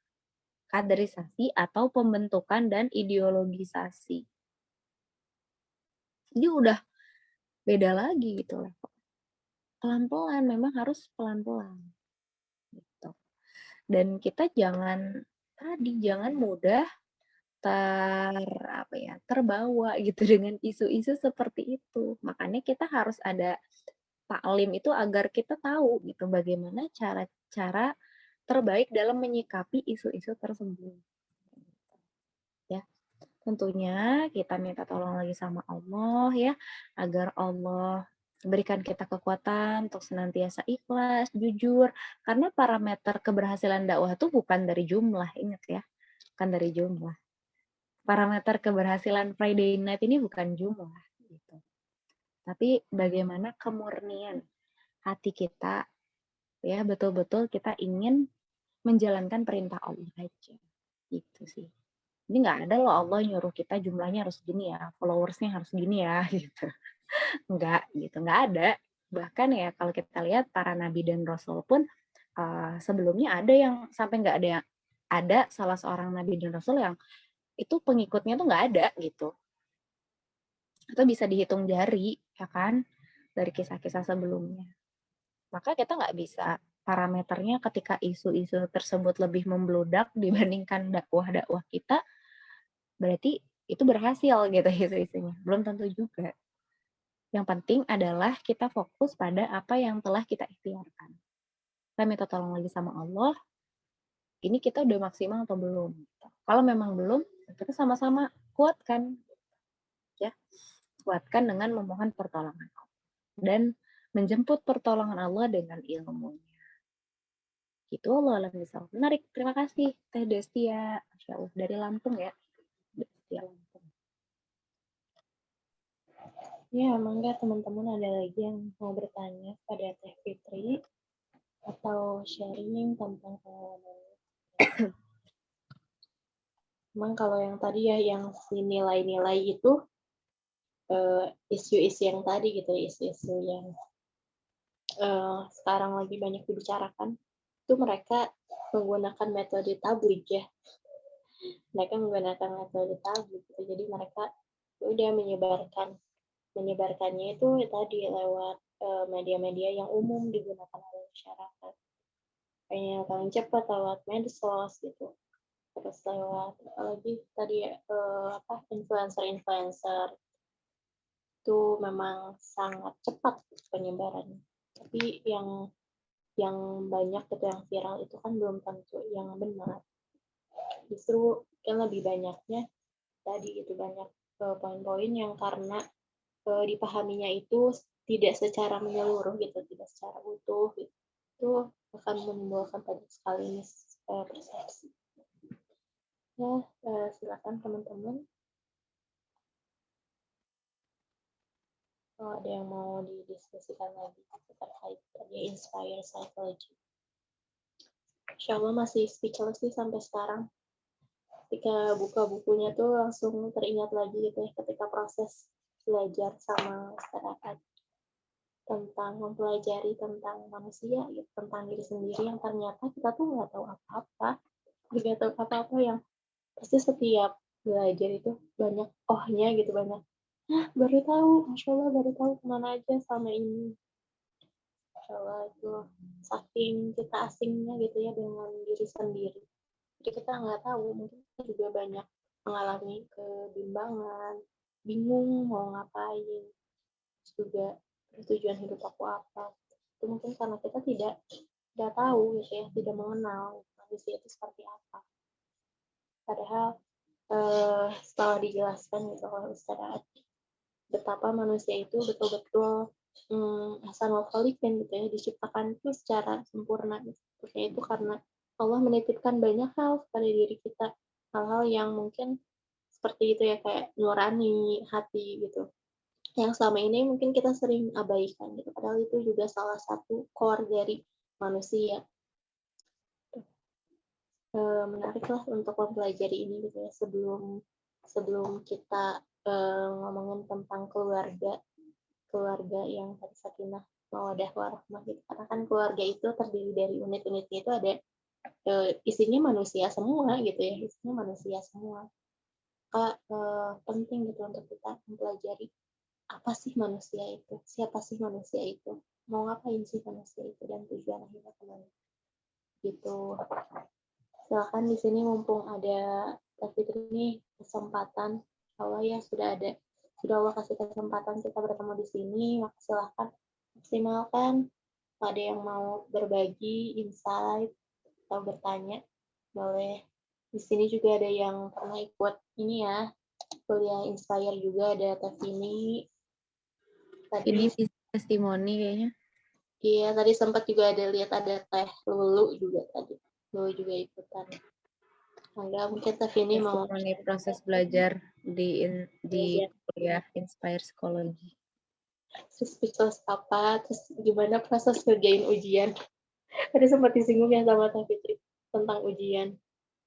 kaderisasi atau pembentukan dan ideologisasi. Jadi udah beda lagi gitu level. Pelan-pelan, memang harus pelan-pelan. Gitu. Dan kita jangan mudah terbawa gitu dengan isu-isu seperti itu. Makanya kita harus ada taklim itu agar kita tahu gitu bagaimana cara-cara terbaik dalam menyikapi isu-isu tersebut. Ya. Tentunya kita minta tolong lagi sama Allah ya, agar Allah berikan kita kekuatan untuk senantiasa ikhlas, jujur, karena parameter keberhasilan dakwah itu bukan dari jumlah, ingat ya, bukan dari jumlah. Parameter keberhasilan Friday night ini bukan jumlah, gitu. Tapi bagaimana kemurnian hati kita, ya betul-betul kita ingin menjalankan perintah Allah aja, gitu sih. Ini nggak ada loh Allah nyuruh kita jumlahnya harus gini ya, followersnya harus gini ya, gitu. Nggak, gitu, nggak ada. Bahkan ya kalau kita lihat para nabi dan rasul pun sebelumnya ada yang sampai nggak ada salah seorang nabi dan rasul yang itu pengikutnya tuh nggak ada gitu. Atau bisa dihitung jari, ya kan, dari kisah-kisah sebelumnya. Maka kita nggak bisa parameternya ketika isu-isu tersebut lebih membludak dibandingkan dakwah-dakwah kita, berarti itu berhasil gitu isu-isunya. Belum tentu juga. Yang penting adalah kita fokus pada apa yang telah kita ikhtiarkan. Kita minta tolong lagi sama Allah, ini kita udah maksimal atau belum. Kalau memang belum, kita sama-sama kuatkan. Ya, kuatkan dengan memohon pertolongan Allah. Dan menjemput pertolongan Allah dengan ilmunya. Gitu Allah alam bisa. Menarik, terima kasih Teh Destia. Masya Allah, dari Lampung ya. Destia Lampung. Ya, mangga teman-teman ada lagi yang mau bertanya pada Teh Fitri atau sharing tentang pengalaman. Memang kalau yang tadi ya, yang si nilai-nilai itu, isu-isu yang tadi gitu, isu-isu yang sekarang lagi banyak dibicarakan. itu mereka menggunakan metode tabligh ya. Mereka menggunakan metode tabligh gitu. Jadi mereka udah menyebarkannya itu tadi lewat media-media yang umum digunakan oleh masyarakat. Kayak yang paling cepat lewat medsos gitu. Terus lewat apalagi tadi influencer itu memang sangat cepat penyebarannya. Tapi yang banyak itu yang viral itu kan belum tentu yang benar. Justru kan lebih banyaknya tadi itu banyak poin-poin yang karena dipahaminya itu tidak secara menyeluruh gitu, tidak secara utuh gitu. Itu akan menimbulkan banyak sekali persepsi. Ya, silakan teman-teman. Kalau ada yang mau didiskusikan lagi terkait tadi Inspire Psychology. Insya Allah masih speechless sih sampai sekarang. Ketika buka bukunya tuh langsung teringat lagi gitu ya, ketika proses belajar sama masyarakat tentang mempelajari tentang manusia, gitu, tentang diri sendiri yang ternyata kita tuh nggak tahu apa-apa, yang pasti setiap belajar itu banyak ohnya gitu, banyak baru tahu, Masya Allah baru tahu kemana aja selama ini. Masya Allah itu saking kita asingnya gitu ya dengan diri sendiri. Jadi kita nggak tahu, mungkin kita juga banyak mengalami kebimbangan, bingung mau ngapain, terus juga tujuan hidup aku apa. Itu mungkin karena kita tidak tahu gitu ya, tidak mengenal manusia itu seperti apa. Padahal setelah dijelaskan gitu oleh Ustaz, betapa manusia itu betul-betul ahsanul khaliqin gitu ya, diciptakan itu secara sempurna gitu. Itu karena Allah menitipkan banyak hal pada diri kita, hal-hal yang mungkin seperti itu ya, kayak nurani hati gitu, yang selama ini mungkin kita sering abaikan gitu, padahal itu juga salah satu core dari manusia. Menarik lah untuk mempelajari ini gitu ya, sebelum kita ngomongin tentang keluarga yang tadi sakinah mawaddah warahmah gitu, karena kan keluarga itu terdiri dari unit-unitnya itu ada isinya manusia semua gitu ya, isinya manusia semua. Maka penting gitu untuk kita mempelajari apa sih manusia itu, siapa sih manusia itu, mau ngapain sih manusia itu, dan tujuan akhirnya kemana gitu. Silakan di sini mumpung ada Teh Fitri nih, kesempatan Allah ya, sudah Allah kasih kesempatan kita bertemu di sini, maka silakan maksimalkan. Ada yang mau berbagi insight atau bertanya, boleh. Di sini juga ada yang pernah ikut ini ya, kuliah Inspire juga, ada Teh Vini. Ini testimoni kayaknya. Iya, tadi sempat juga lihat ada Teh Lulu juga tadi. Lulu juga ikutan. Enggak, mungkin Teh Vini mau testimoni proses belajar di kuliah Inspire Psychology. speechless apa, terus gimana proses kerjain ujian. Tadi sempat disinggung ya sama Teh Fitri tentang ujian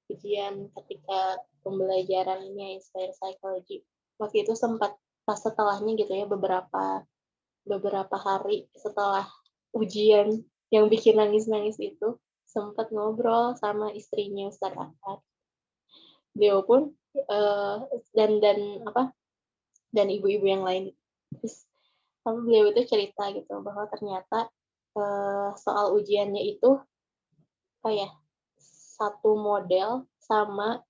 ketika pembelajaran ini Inspire Psychology. Waktu itu sempat pas setelahnya gitu ya, beberapa hari setelah ujian yang bikin nangis-nangis itu, sempat ngobrol sama istrinya Ustaz Ahmad. Beliau pun dan ibu-ibu yang lain. Terus beliau itu cerita gitu bahwa ternyata soal ujiannya itu satu model sama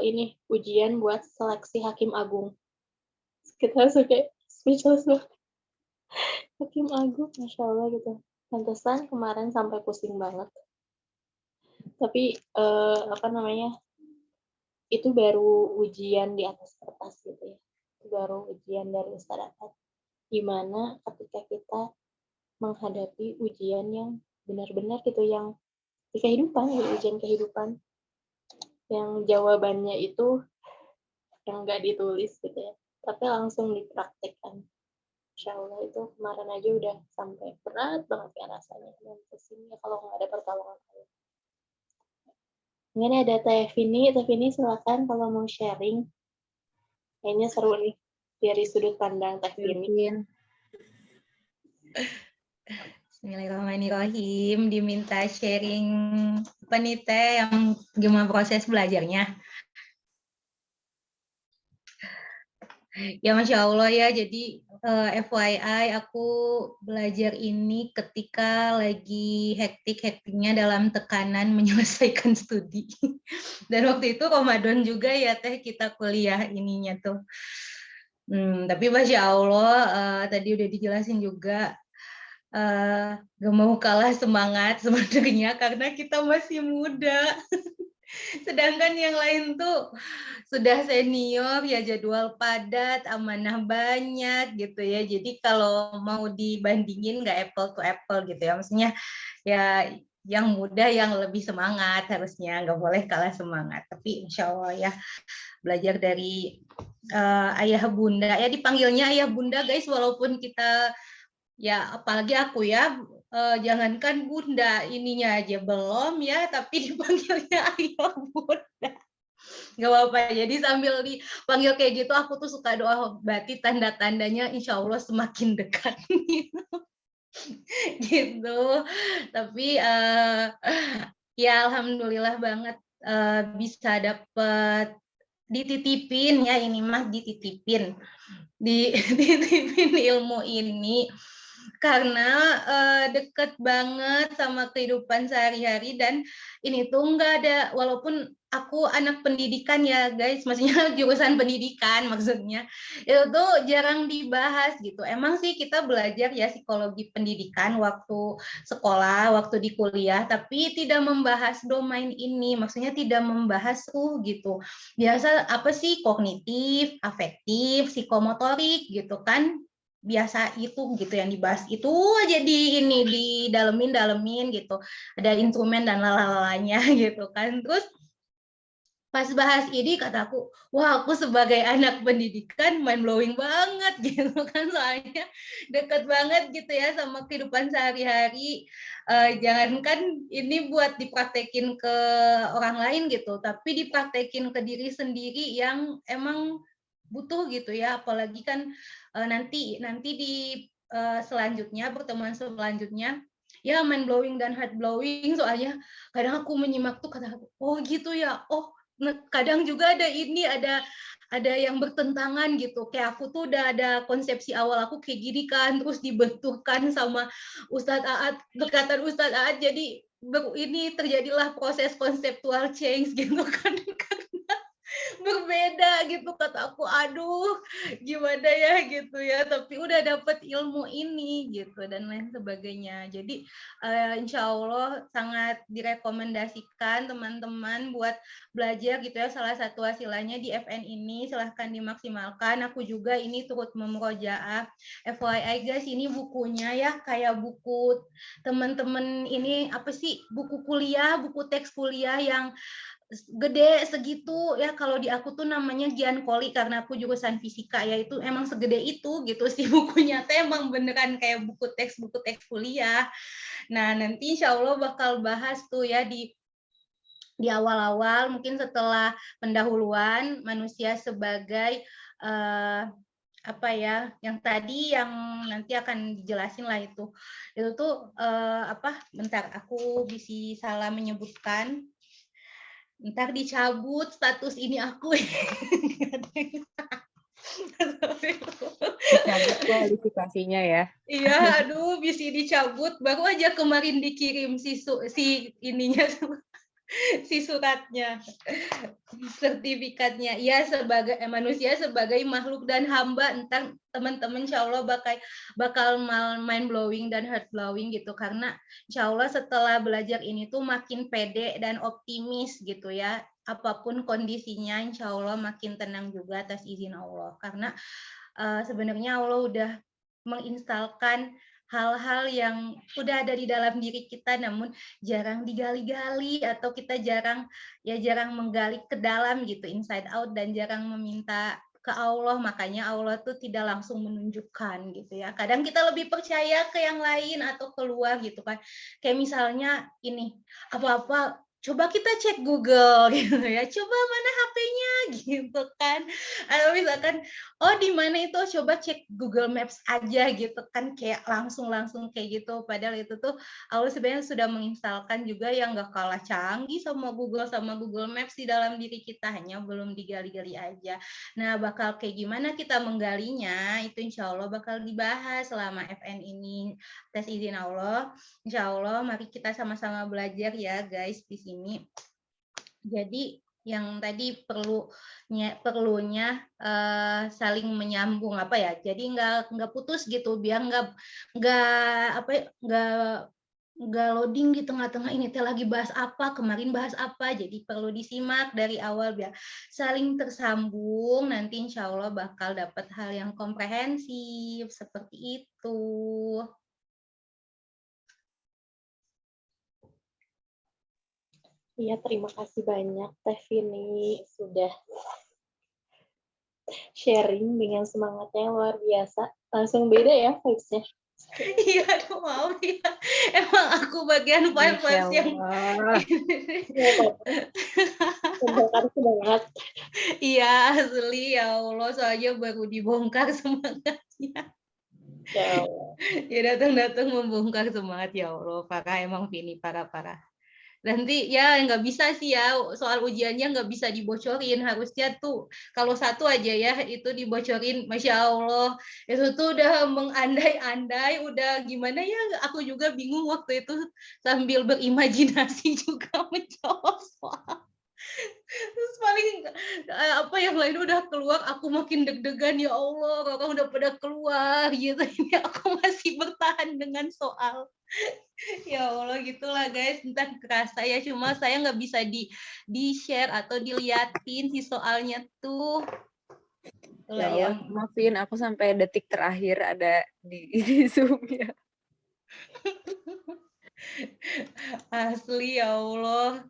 ini ujian buat seleksi hakim agung. Kita suka speechless loh. Hakim agung, Masya Allah gitu. Pantesan kemarin sampai pusing banget. Tapi itu baru ujian di atas kertas gitu ya. Itu baru ujian dari Ustaz Ahmad. Gimana ketika kita menghadapi ujian yang benar-benar gitu, yang di kehidupan, gitu, ujian kehidupan, yang jawabannya itu yang nggak ditulis gitu ya, tapi langsung dipraktekkan. Insya Allah itu kemarin aja udah sampai berat banget ya rasanya, dan kesini kalau nggak ada pertolongan Allah. Ini ada Teh Vini silakan kalau mau sharing. Kayaknya seru nih dari sudut pandang Teh Vini. Bismillahirrahmanirrahim. Diminta sharing apa nih Teh yang gimana proses belajarnya? Ya Masya Allah ya, jadi FYI aku belajar ini ketika lagi hektik-hektiknya dalam tekanan menyelesaikan studi. Dan waktu itu Ramadan juga ya Teh kita kuliah ininya tuh. Tapi Masya Allah tadi udah dijelasin juga gak mau kalah semangat sebenarnya karena kita masih muda. Sedangkan yang lain tuh sudah senior ya, jadwal padat, amanah banyak gitu ya. Jadi kalau mau dibandingin nggak apple to apple gitu ya. Maksudnya ya yang muda yang lebih semangat harusnya, nggak boleh kalah semangat. Tapi insya Allah ya belajar dari ayah bunda ya, dipanggilnya ayah bunda guys, walaupun kita ya apalagi aku ya jangankan bunda ininya aja belum ya, tapi dipanggilnya ayah bunda. Gak apa-apa, jadi sambil dipanggil kayak gitu aku tuh suka doa, berarti tanda-tandanya insya Allah semakin dekat gitu. Tapi ya alhamdulillah banget bisa dapet dititipin ya, ini mah dititipin ilmu ini karena deket banget sama kehidupan sehari-hari. Dan ini tuh nggak ada, walaupun aku anak pendidikan ya guys, maksudnya jurusan pendidikan maksudnya, itu tuh jarang dibahas gitu. Emang sih kita belajar ya psikologi pendidikan waktu sekolah, waktu di kuliah, tapi tidak membahas domain ini, maksudnya tidak membahas gitu. Biasa apa sih kognitif, afektif, psikomotorik gitu kan, biasa itu gitu yang dibahas itu aja di ini didalemin gitu, ada instrumen dan lalalanya gitu kan. Terus pas bahas ini kataku, wah aku sebagai anak pendidikan mind blowing banget gitu kan, soalnya deket banget gitu ya sama kehidupan sehari-hari. Jangankan ini buat dipraktekin ke orang lain gitu, tapi dipraktekin ke diri sendiri yang emang butuh gitu ya, apalagi kan nanti di selanjutnya, pertemuan selanjutnya ya mind blowing dan heart blowing. Soalnya kadang aku menyimak tuh kata, oh gitu ya, oh kadang juga ada ini, ada yang bertentangan gitu. Kayak aku tuh udah ada konsepsi awal aku kayak gini kan, terus dibenturkan sama Ustadz Aat, berkatan Ustadz Aat, jadi ini terjadilah proses konseptual change gitu kan. Berbeda gitu, kata aku, aduh gimana ya gitu ya, tapi udah dapet ilmu ini gitu dan lain sebagainya. Jadi insya Allah sangat direkomendasikan teman-teman buat belajar gitu ya. Salah satu hasilnya di FN ini silahkan dimaksimalkan. Aku juga ini turut memurojaah. FYI guys, ini bukunya ya kayak buku teman-teman ini apa sih, buku kuliah, buku teks kuliah yang gede segitu ya. Kalau di aku tuh namanya Giancoli karena aku jurusan fisika ya, itu emang segede itu gitu sih bukunya, teh emang beneran kayak buku teks kuliah. Nah nanti insya Allah bakal bahas tuh ya di awal-awal, mungkin setelah pendahuluan manusia sebagai apa ya, yang tadi yang nanti akan dijelasin lah itu tuh apa, bentar aku bisa salah menyebutkan, ntar dicabut status ini aku. Dicabut kualifikasinya ya. Iya, aduh, bisa dicabut. Baru aja kemarin dikirim si ininya, si suratnya, sertifikatnya. Ya, sebagai manusia, sebagai makhluk dan hamba, entar teman-teman insya Allah bakal mind blowing dan heart blowing gitu, karena insya Allah setelah belajar ini tuh makin pede dan optimis gitu ya, apapun kondisinya insya Allah makin tenang juga atas izin Allah, karena sebenarnya Allah udah menginstalkan hal-hal yang udah ada di dalam diri kita, namun jarang digali-gali atau kita jarang menggali ke dalam gitu, inside out, dan jarang meminta ke Allah. Makanya Allah tuh tidak langsung menunjukkan gitu ya. Kadang kita lebih percaya ke yang lain atau keluar gitu kan. Kayak misalnya ini, apa-apa coba kita cek Google gitu ya, coba mana HP-nya gitu kan. Atau misalkan, oh di mana itu, coba cek Google Maps aja gitu kan, kayak langsung kayak gitu. Padahal itu tuh Allah sebenarnya sudah menginstalkan juga yang nggak kalah canggih sama Google Maps di dalam diri kita, hanya belum digali-gali aja. Nah, bakal kayak gimana kita menggalinya, itu insya Allah bakal dibahas selama FN ini. Atas izin Allah, insya Allah mari kita sama-sama belajar ya guys di sini. Jadi yang tadi perlunya saling menyambung apa ya. Jadi nggak putus gitu, biar nggak loading di tengah-tengah, ini teh lagi bahas apa, kemarin bahas apa. Jadi perlu disimak dari awal biar saling tersambung. Nanti insya Allah bakal dapat hal yang komprehensif seperti itu. Iya, terima kasih banyak Teh Vini sudah sharing dengan semangatnya yang luar biasa. Langsung beda ya vibes-nya. Iya, aduh maaf ya. Emang aku bagian vibes yang Terbakar semangat. iya asli ya Allah, soalnya baru dibongkar semangatnya. Ya Allah. Ya datang-datang membongkar semangat ya Allah. Parah emang Vini, parah. Nanti ya nggak bisa sih ya, soal ujiannya nggak bisa dibocorin, harusnya tuh kalau satu aja ya itu dibocorin, Masya Allah itu tuh udah mengandai-andai, udah gimana ya, aku juga bingung waktu itu sambil berimajinasi juga menjawab soal. Terus paling apa yang lain udah keluar, aku makin deg-degan, ya Allah orang udah pada keluar gitu, ini aku masih bertahan dengan soal. Ya Allah, gitulah guys, entar kerasa ya, cuma saya nggak bisa di-share atau diliatin si soalnya tuh. Ya Allah, maafin aku sampai detik terakhir ada di Zoom ya. Asli ya Allah,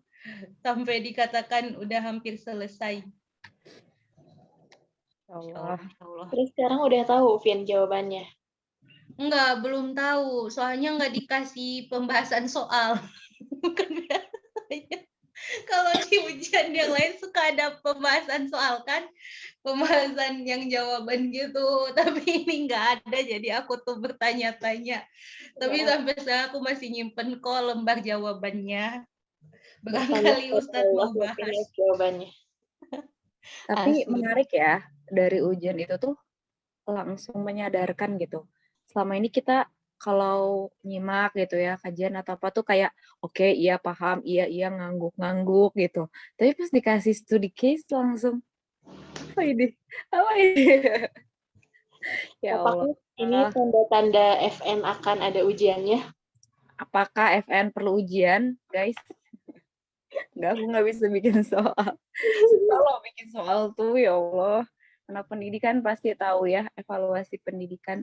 sampai dikatakan udah hampir selesai. Ya Allah. Terus sekarang udah tahu Vin jawabannya? Enggak, belum tahu. Soalnya nggak dikasih pembahasan soal. Bukan biasanya. Kalau di ujian yang lain suka ada pembahasan soal kan, pembahasan yang jawaban gitu. Tapi ini nggak ada, jadi aku tuh bertanya-tanya. Tapi sampai sekarang aku masih nyimpen kok lembar jawabannya. Barangkali Ustadz mau bahas. Jawabannya. Tapi Asli. menarik ya, dari ujian itu tuh langsung menyadarkan gitu. Selama ini kita kalau nyimak gitu ya, kajian atau apa tuh kayak oke, iya paham, iya ngangguk-ngangguk gitu. Tapi pas dikasih studi case langsung apa ini? Ya Apakah Allah. ini tanda-tanda FN akan ada ujiannya? Apakah FN perlu ujian, guys? Enggak, aku nggak bisa bikin soal. Kalau bikin soal tuh, ya Allah. Anak pendidikan pasti tahu ya, evaluasi pendidikan.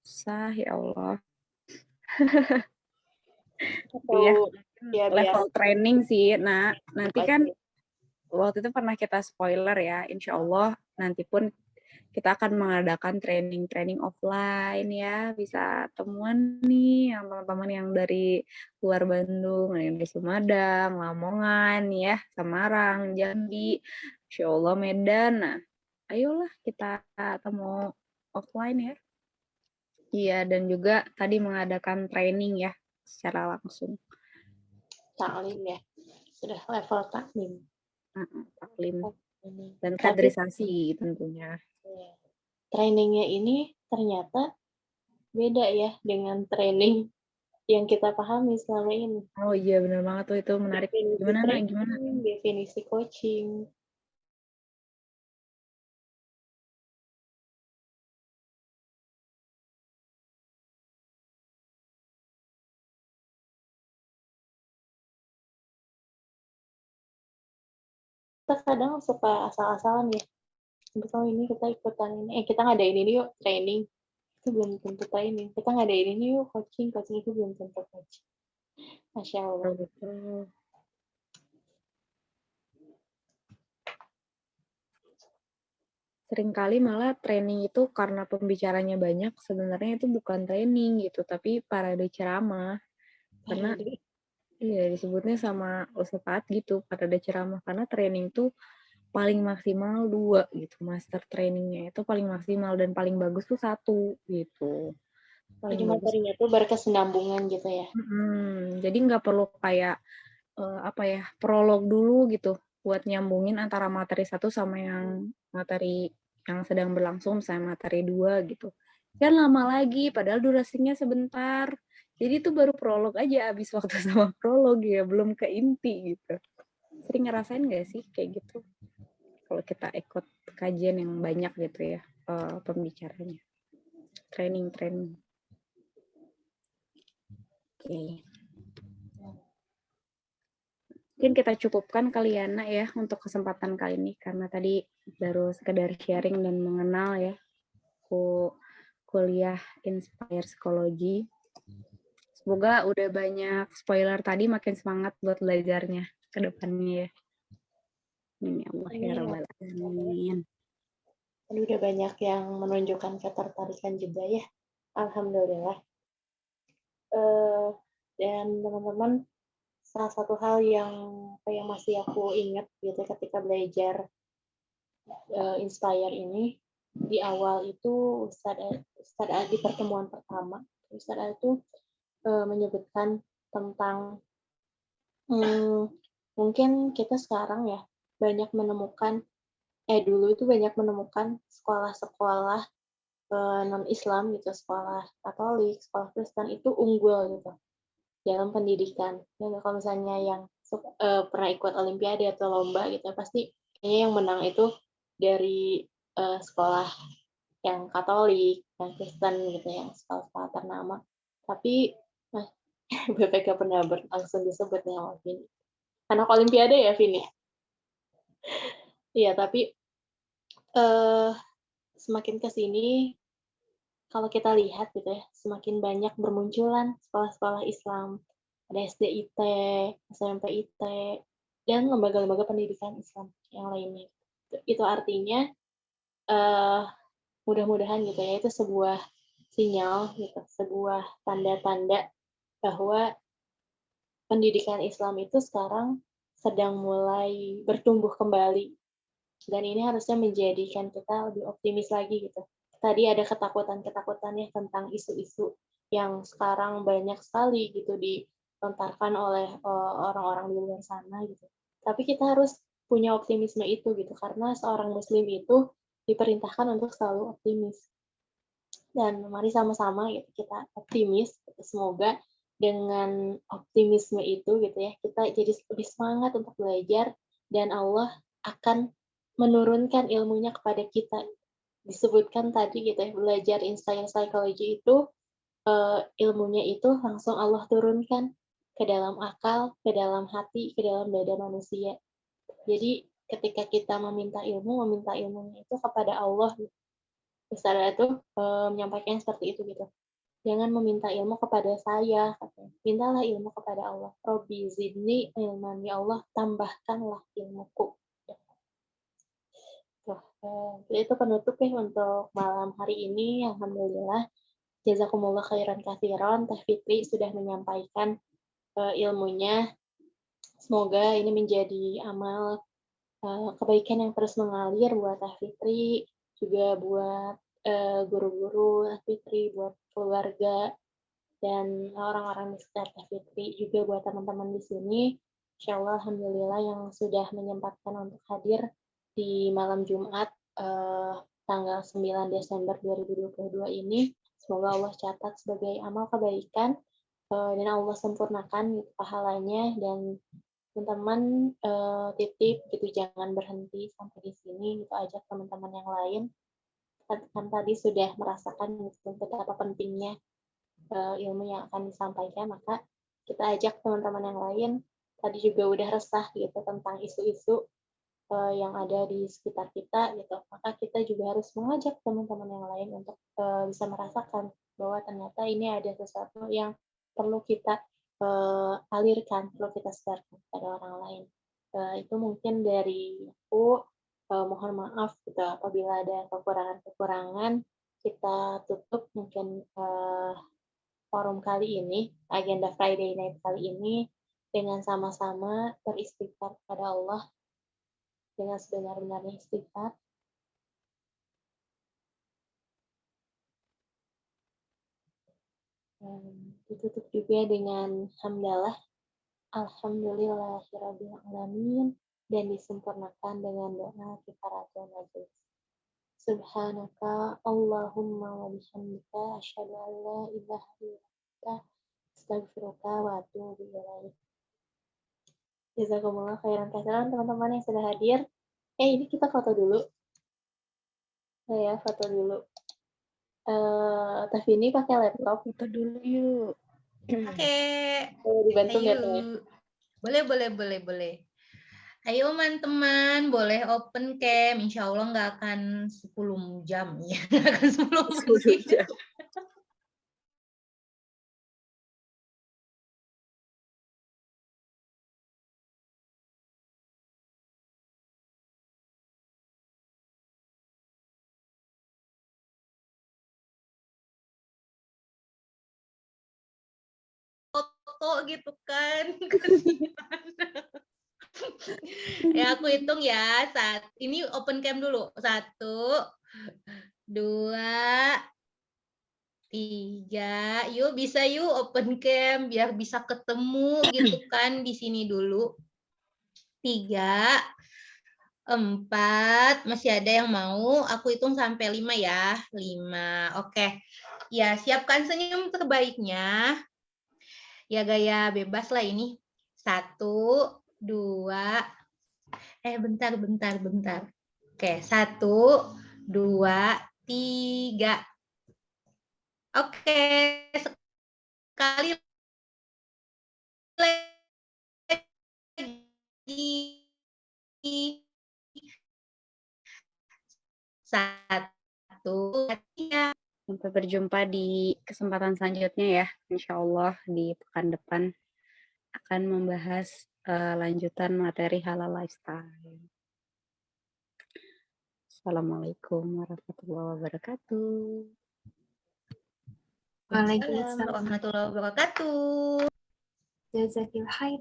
Susah, ya Allah. Atau ya, level training sih. Nah, nanti kan waktu itu pernah kita spoiler ya, insya Allah nanti pun kita akan mengadakan training offline ya, bisa temuan nih yang teman-teman yang dari luar Bandung, yang dari Sumedang, Lamongan ya, Semarang, Jambi, insya Allah Medan. Nah, ayolah kita temu offline ya. Iya, dan juga tadi mengadakan training ya secara langsung. Taklim ya, sudah level taklim. Taklim dan kaderisasi tentunya. Trainingnya ini ternyata beda ya dengan training yang kita pahami selama ini. Oh iya, benar banget tuh, itu menarik. Gimana? Definisi coaching. Kita kadang suka asal-asalan ya. Misalnya ini kita ikutan ini, kita ngadain ini yuk training. Itu belum tentu training. Kita ngadain ini yuk coaching itu belum tentu coaching. Masya Allah. Seringkali malah training itu karena pembicaranya banyak, sebenarnya itu bukan training gitu, tapi parade ceramah. Karena Iya, disebutnya sama Ustadz Taat gitu, pada ada ceramah, karena training tuh paling maksimal 2 gitu, master trainingnya itu paling maksimal dan paling bagus tuh 1 gitu. Paling Jadi bagus materinya tuh berkesinambungan gitu ya. jadi nggak perlu kayak, apa ya, prolog dulu gitu, buat nyambungin antara materi 1 sama yang materi yang sedang berlangsung, misalnya materi 2 gitu. Kan lama lagi, padahal durasinya sebentar. Jadi itu baru prolog aja, habis waktu sama prolog ya, belum ke inti gitu. Sering ngerasain nggak sih kayak gitu? Kalau kita ikut kajian yang banyak gitu ya, pembicaranya. Training. Oke. Mungkin kita cukupkan kali ya, Nak, ya, untuk kesempatan kali ini. Karena tadi baru sekedar sharing dan mengenal ya, aku kuliah Inspire Psikologi. Semoga udah banyak spoiler tadi, makin semangat buat belajarnya ke depannya ya. Amin ya Allah ya Rabbal Alamin. Tadi udah banyak yang menunjukkan ketertarikan juga ya. Alhamdulillah. Dan teman-teman, salah satu hal yang masih aku ingat gitu ketika belajar Inspire ini, di awal itu Ustadz di pertemuan pertama, Ustadz itu menyebutkan tentang mungkin kita sekarang ya banyak menemukan dulu itu banyak menemukan sekolah-sekolah non-Islam gitu, sekolah Katolik, sekolah Kristen itu unggul gitu dalam pendidikan. Dan kalau misalnya yang pernah ikut Olimpiade atau lomba gitu, pasti kayaknya yang menang itu dari sekolah yang Katolik, yang Kristen gitu, yang sekolah-sekolah ternama. Tapi BPK Penaber langsung disebut sama Vini. Anak Olimpiade ya Vini? Iya, tapi semakin ke sini kalau kita lihat gitu ya, semakin banyak bermunculan sekolah-sekolah Islam, ada SDIT, SMPIT, dan lembaga-lembaga pendidikan Islam yang lainnya. Itu artinya mudah-mudahan gitu ya, itu sebuah sinyal gitu, sebuah tanda-tanda bahwa pendidikan Islam itu sekarang sedang mulai bertumbuh kembali. Dan ini harusnya menjadikan kita lebih optimis lagi gitu. Tadi ada ketakutan-ketakutan ya tentang isu-isu yang sekarang banyak sekali gitu dilontarkan oleh orang-orang di luar sana gitu. Tapi kita harus punya optimisme itu gitu, karena seorang muslim itu diperintahkan untuk selalu optimis. Dan mari sama-sama gitu kita optimis, gitu. Semoga dengan optimisme itu gitu ya, kita jadi lebih semangat untuk belajar dan Allah akan menurunkan ilmunya kepada kita. Disebutkan tadi gitu ya, belajar Inspire Psychology itu ilmunya itu langsung Allah turunkan ke dalam akal, ke dalam hati, ke dalam dada manusia. Jadi ketika kita meminta ilmunya itu kepada Allah. Ustazah itu menyampaikan seperti itu gitu. Jangan meminta ilmu kepada saya, katanya. Mintalah ilmu kepada Allah. Robbi zidni ilman, ya Allah tambahkanlah ilmuku. Itu penutup ya untuk malam hari ini. Alhamdulillah. Jazakumullah khairan katsiran. Teh Fitri sudah menyampaikan ilmunya. Semoga ini menjadi amal kebaikan yang terus mengalir buat Teh Fitri, juga buat guru-guru Teh Fitri, buat keluarga, dan orang-orang di sekitar Teh Fitri, juga buat teman-teman di sini. Insya Allah, Alhamdulillah yang sudah menyempatkan untuk hadir di malam Jumat tanggal 9 Desember 2022 ini. Semoga Allah catat sebagai amal kebaikan dan Allah sempurnakan gitu, pahalanya, dan teman-teman titip gitu, jangan berhenti sampai di sini gitu, ajak teman-teman yang lain. Kan tadi sudah merasakan gitu, betapa pentingnya ilmu yang akan disampaikan, maka kita ajak teman-teman yang lain. Tadi juga udah resah gitu tentang isu-isu yang ada di sekitar kita gitu, maka kita juga harus mengajak teman-teman yang lain untuk bisa merasakan bahwa ternyata ini ada sesuatu yang perlu kita alirkan, perlu kita sebarkan kepada orang lain. Itu mungkin dari aku. Mohon maaf gitu apabila ada kekurangan-kekurangan. Kita tutup mungkin forum kali ini, agenda Friday Night kali ini. dengan sama-sama beristighfar kepada Allah dengan sebenar-benarnya istighfar. Ditutup juga dengan hamdalah, alhamdulillahirabbil alamin, dan disempurnakan dengan doa kifaratul majelis. Subhanaka Allahumma wa bihamdika asyhadu an la ilaha illa anta astaghfiruka wa atubu ilaik. Jazakumullah khairan katsiran teman-teman yang sudah hadir. Ini kita foto dulu. Ya, foto dulu. Tapi ini pakai laptop. Foto dulu yuk. Oke. Dibantu nggak Ayo. tuh? Boleh. Ayo teman-teman, boleh open cam. Insya Allah nggak akan 10 jam ya, nggak akan 10 menit. Foto gitu kan. Ya aku hitung ya. Ini open cam dulu. 1, 2, 3. Yuk bisa yuk open cam biar bisa ketemu gitu kan di sini dulu. 3, 4. Masih ada yang mau? Aku hitung sampai 5 ya. 5. Oke. Ya, siapkan senyum terbaiknya. Ya gaya bebas lah ini. 1, 2. Bentar. Oke, 1, 2, 3. Oke, sekali lagi. 1, 3. Sampai berjumpa di kesempatan selanjutnya ya. Insya Allah di pekan depan akan membahas lanjutan materi halal lifestyle. Assalamualaikum warahmatullahi wabarakatuh. Waalaikumsalam warahmatullahi wabarakatuh. Jazakil khair.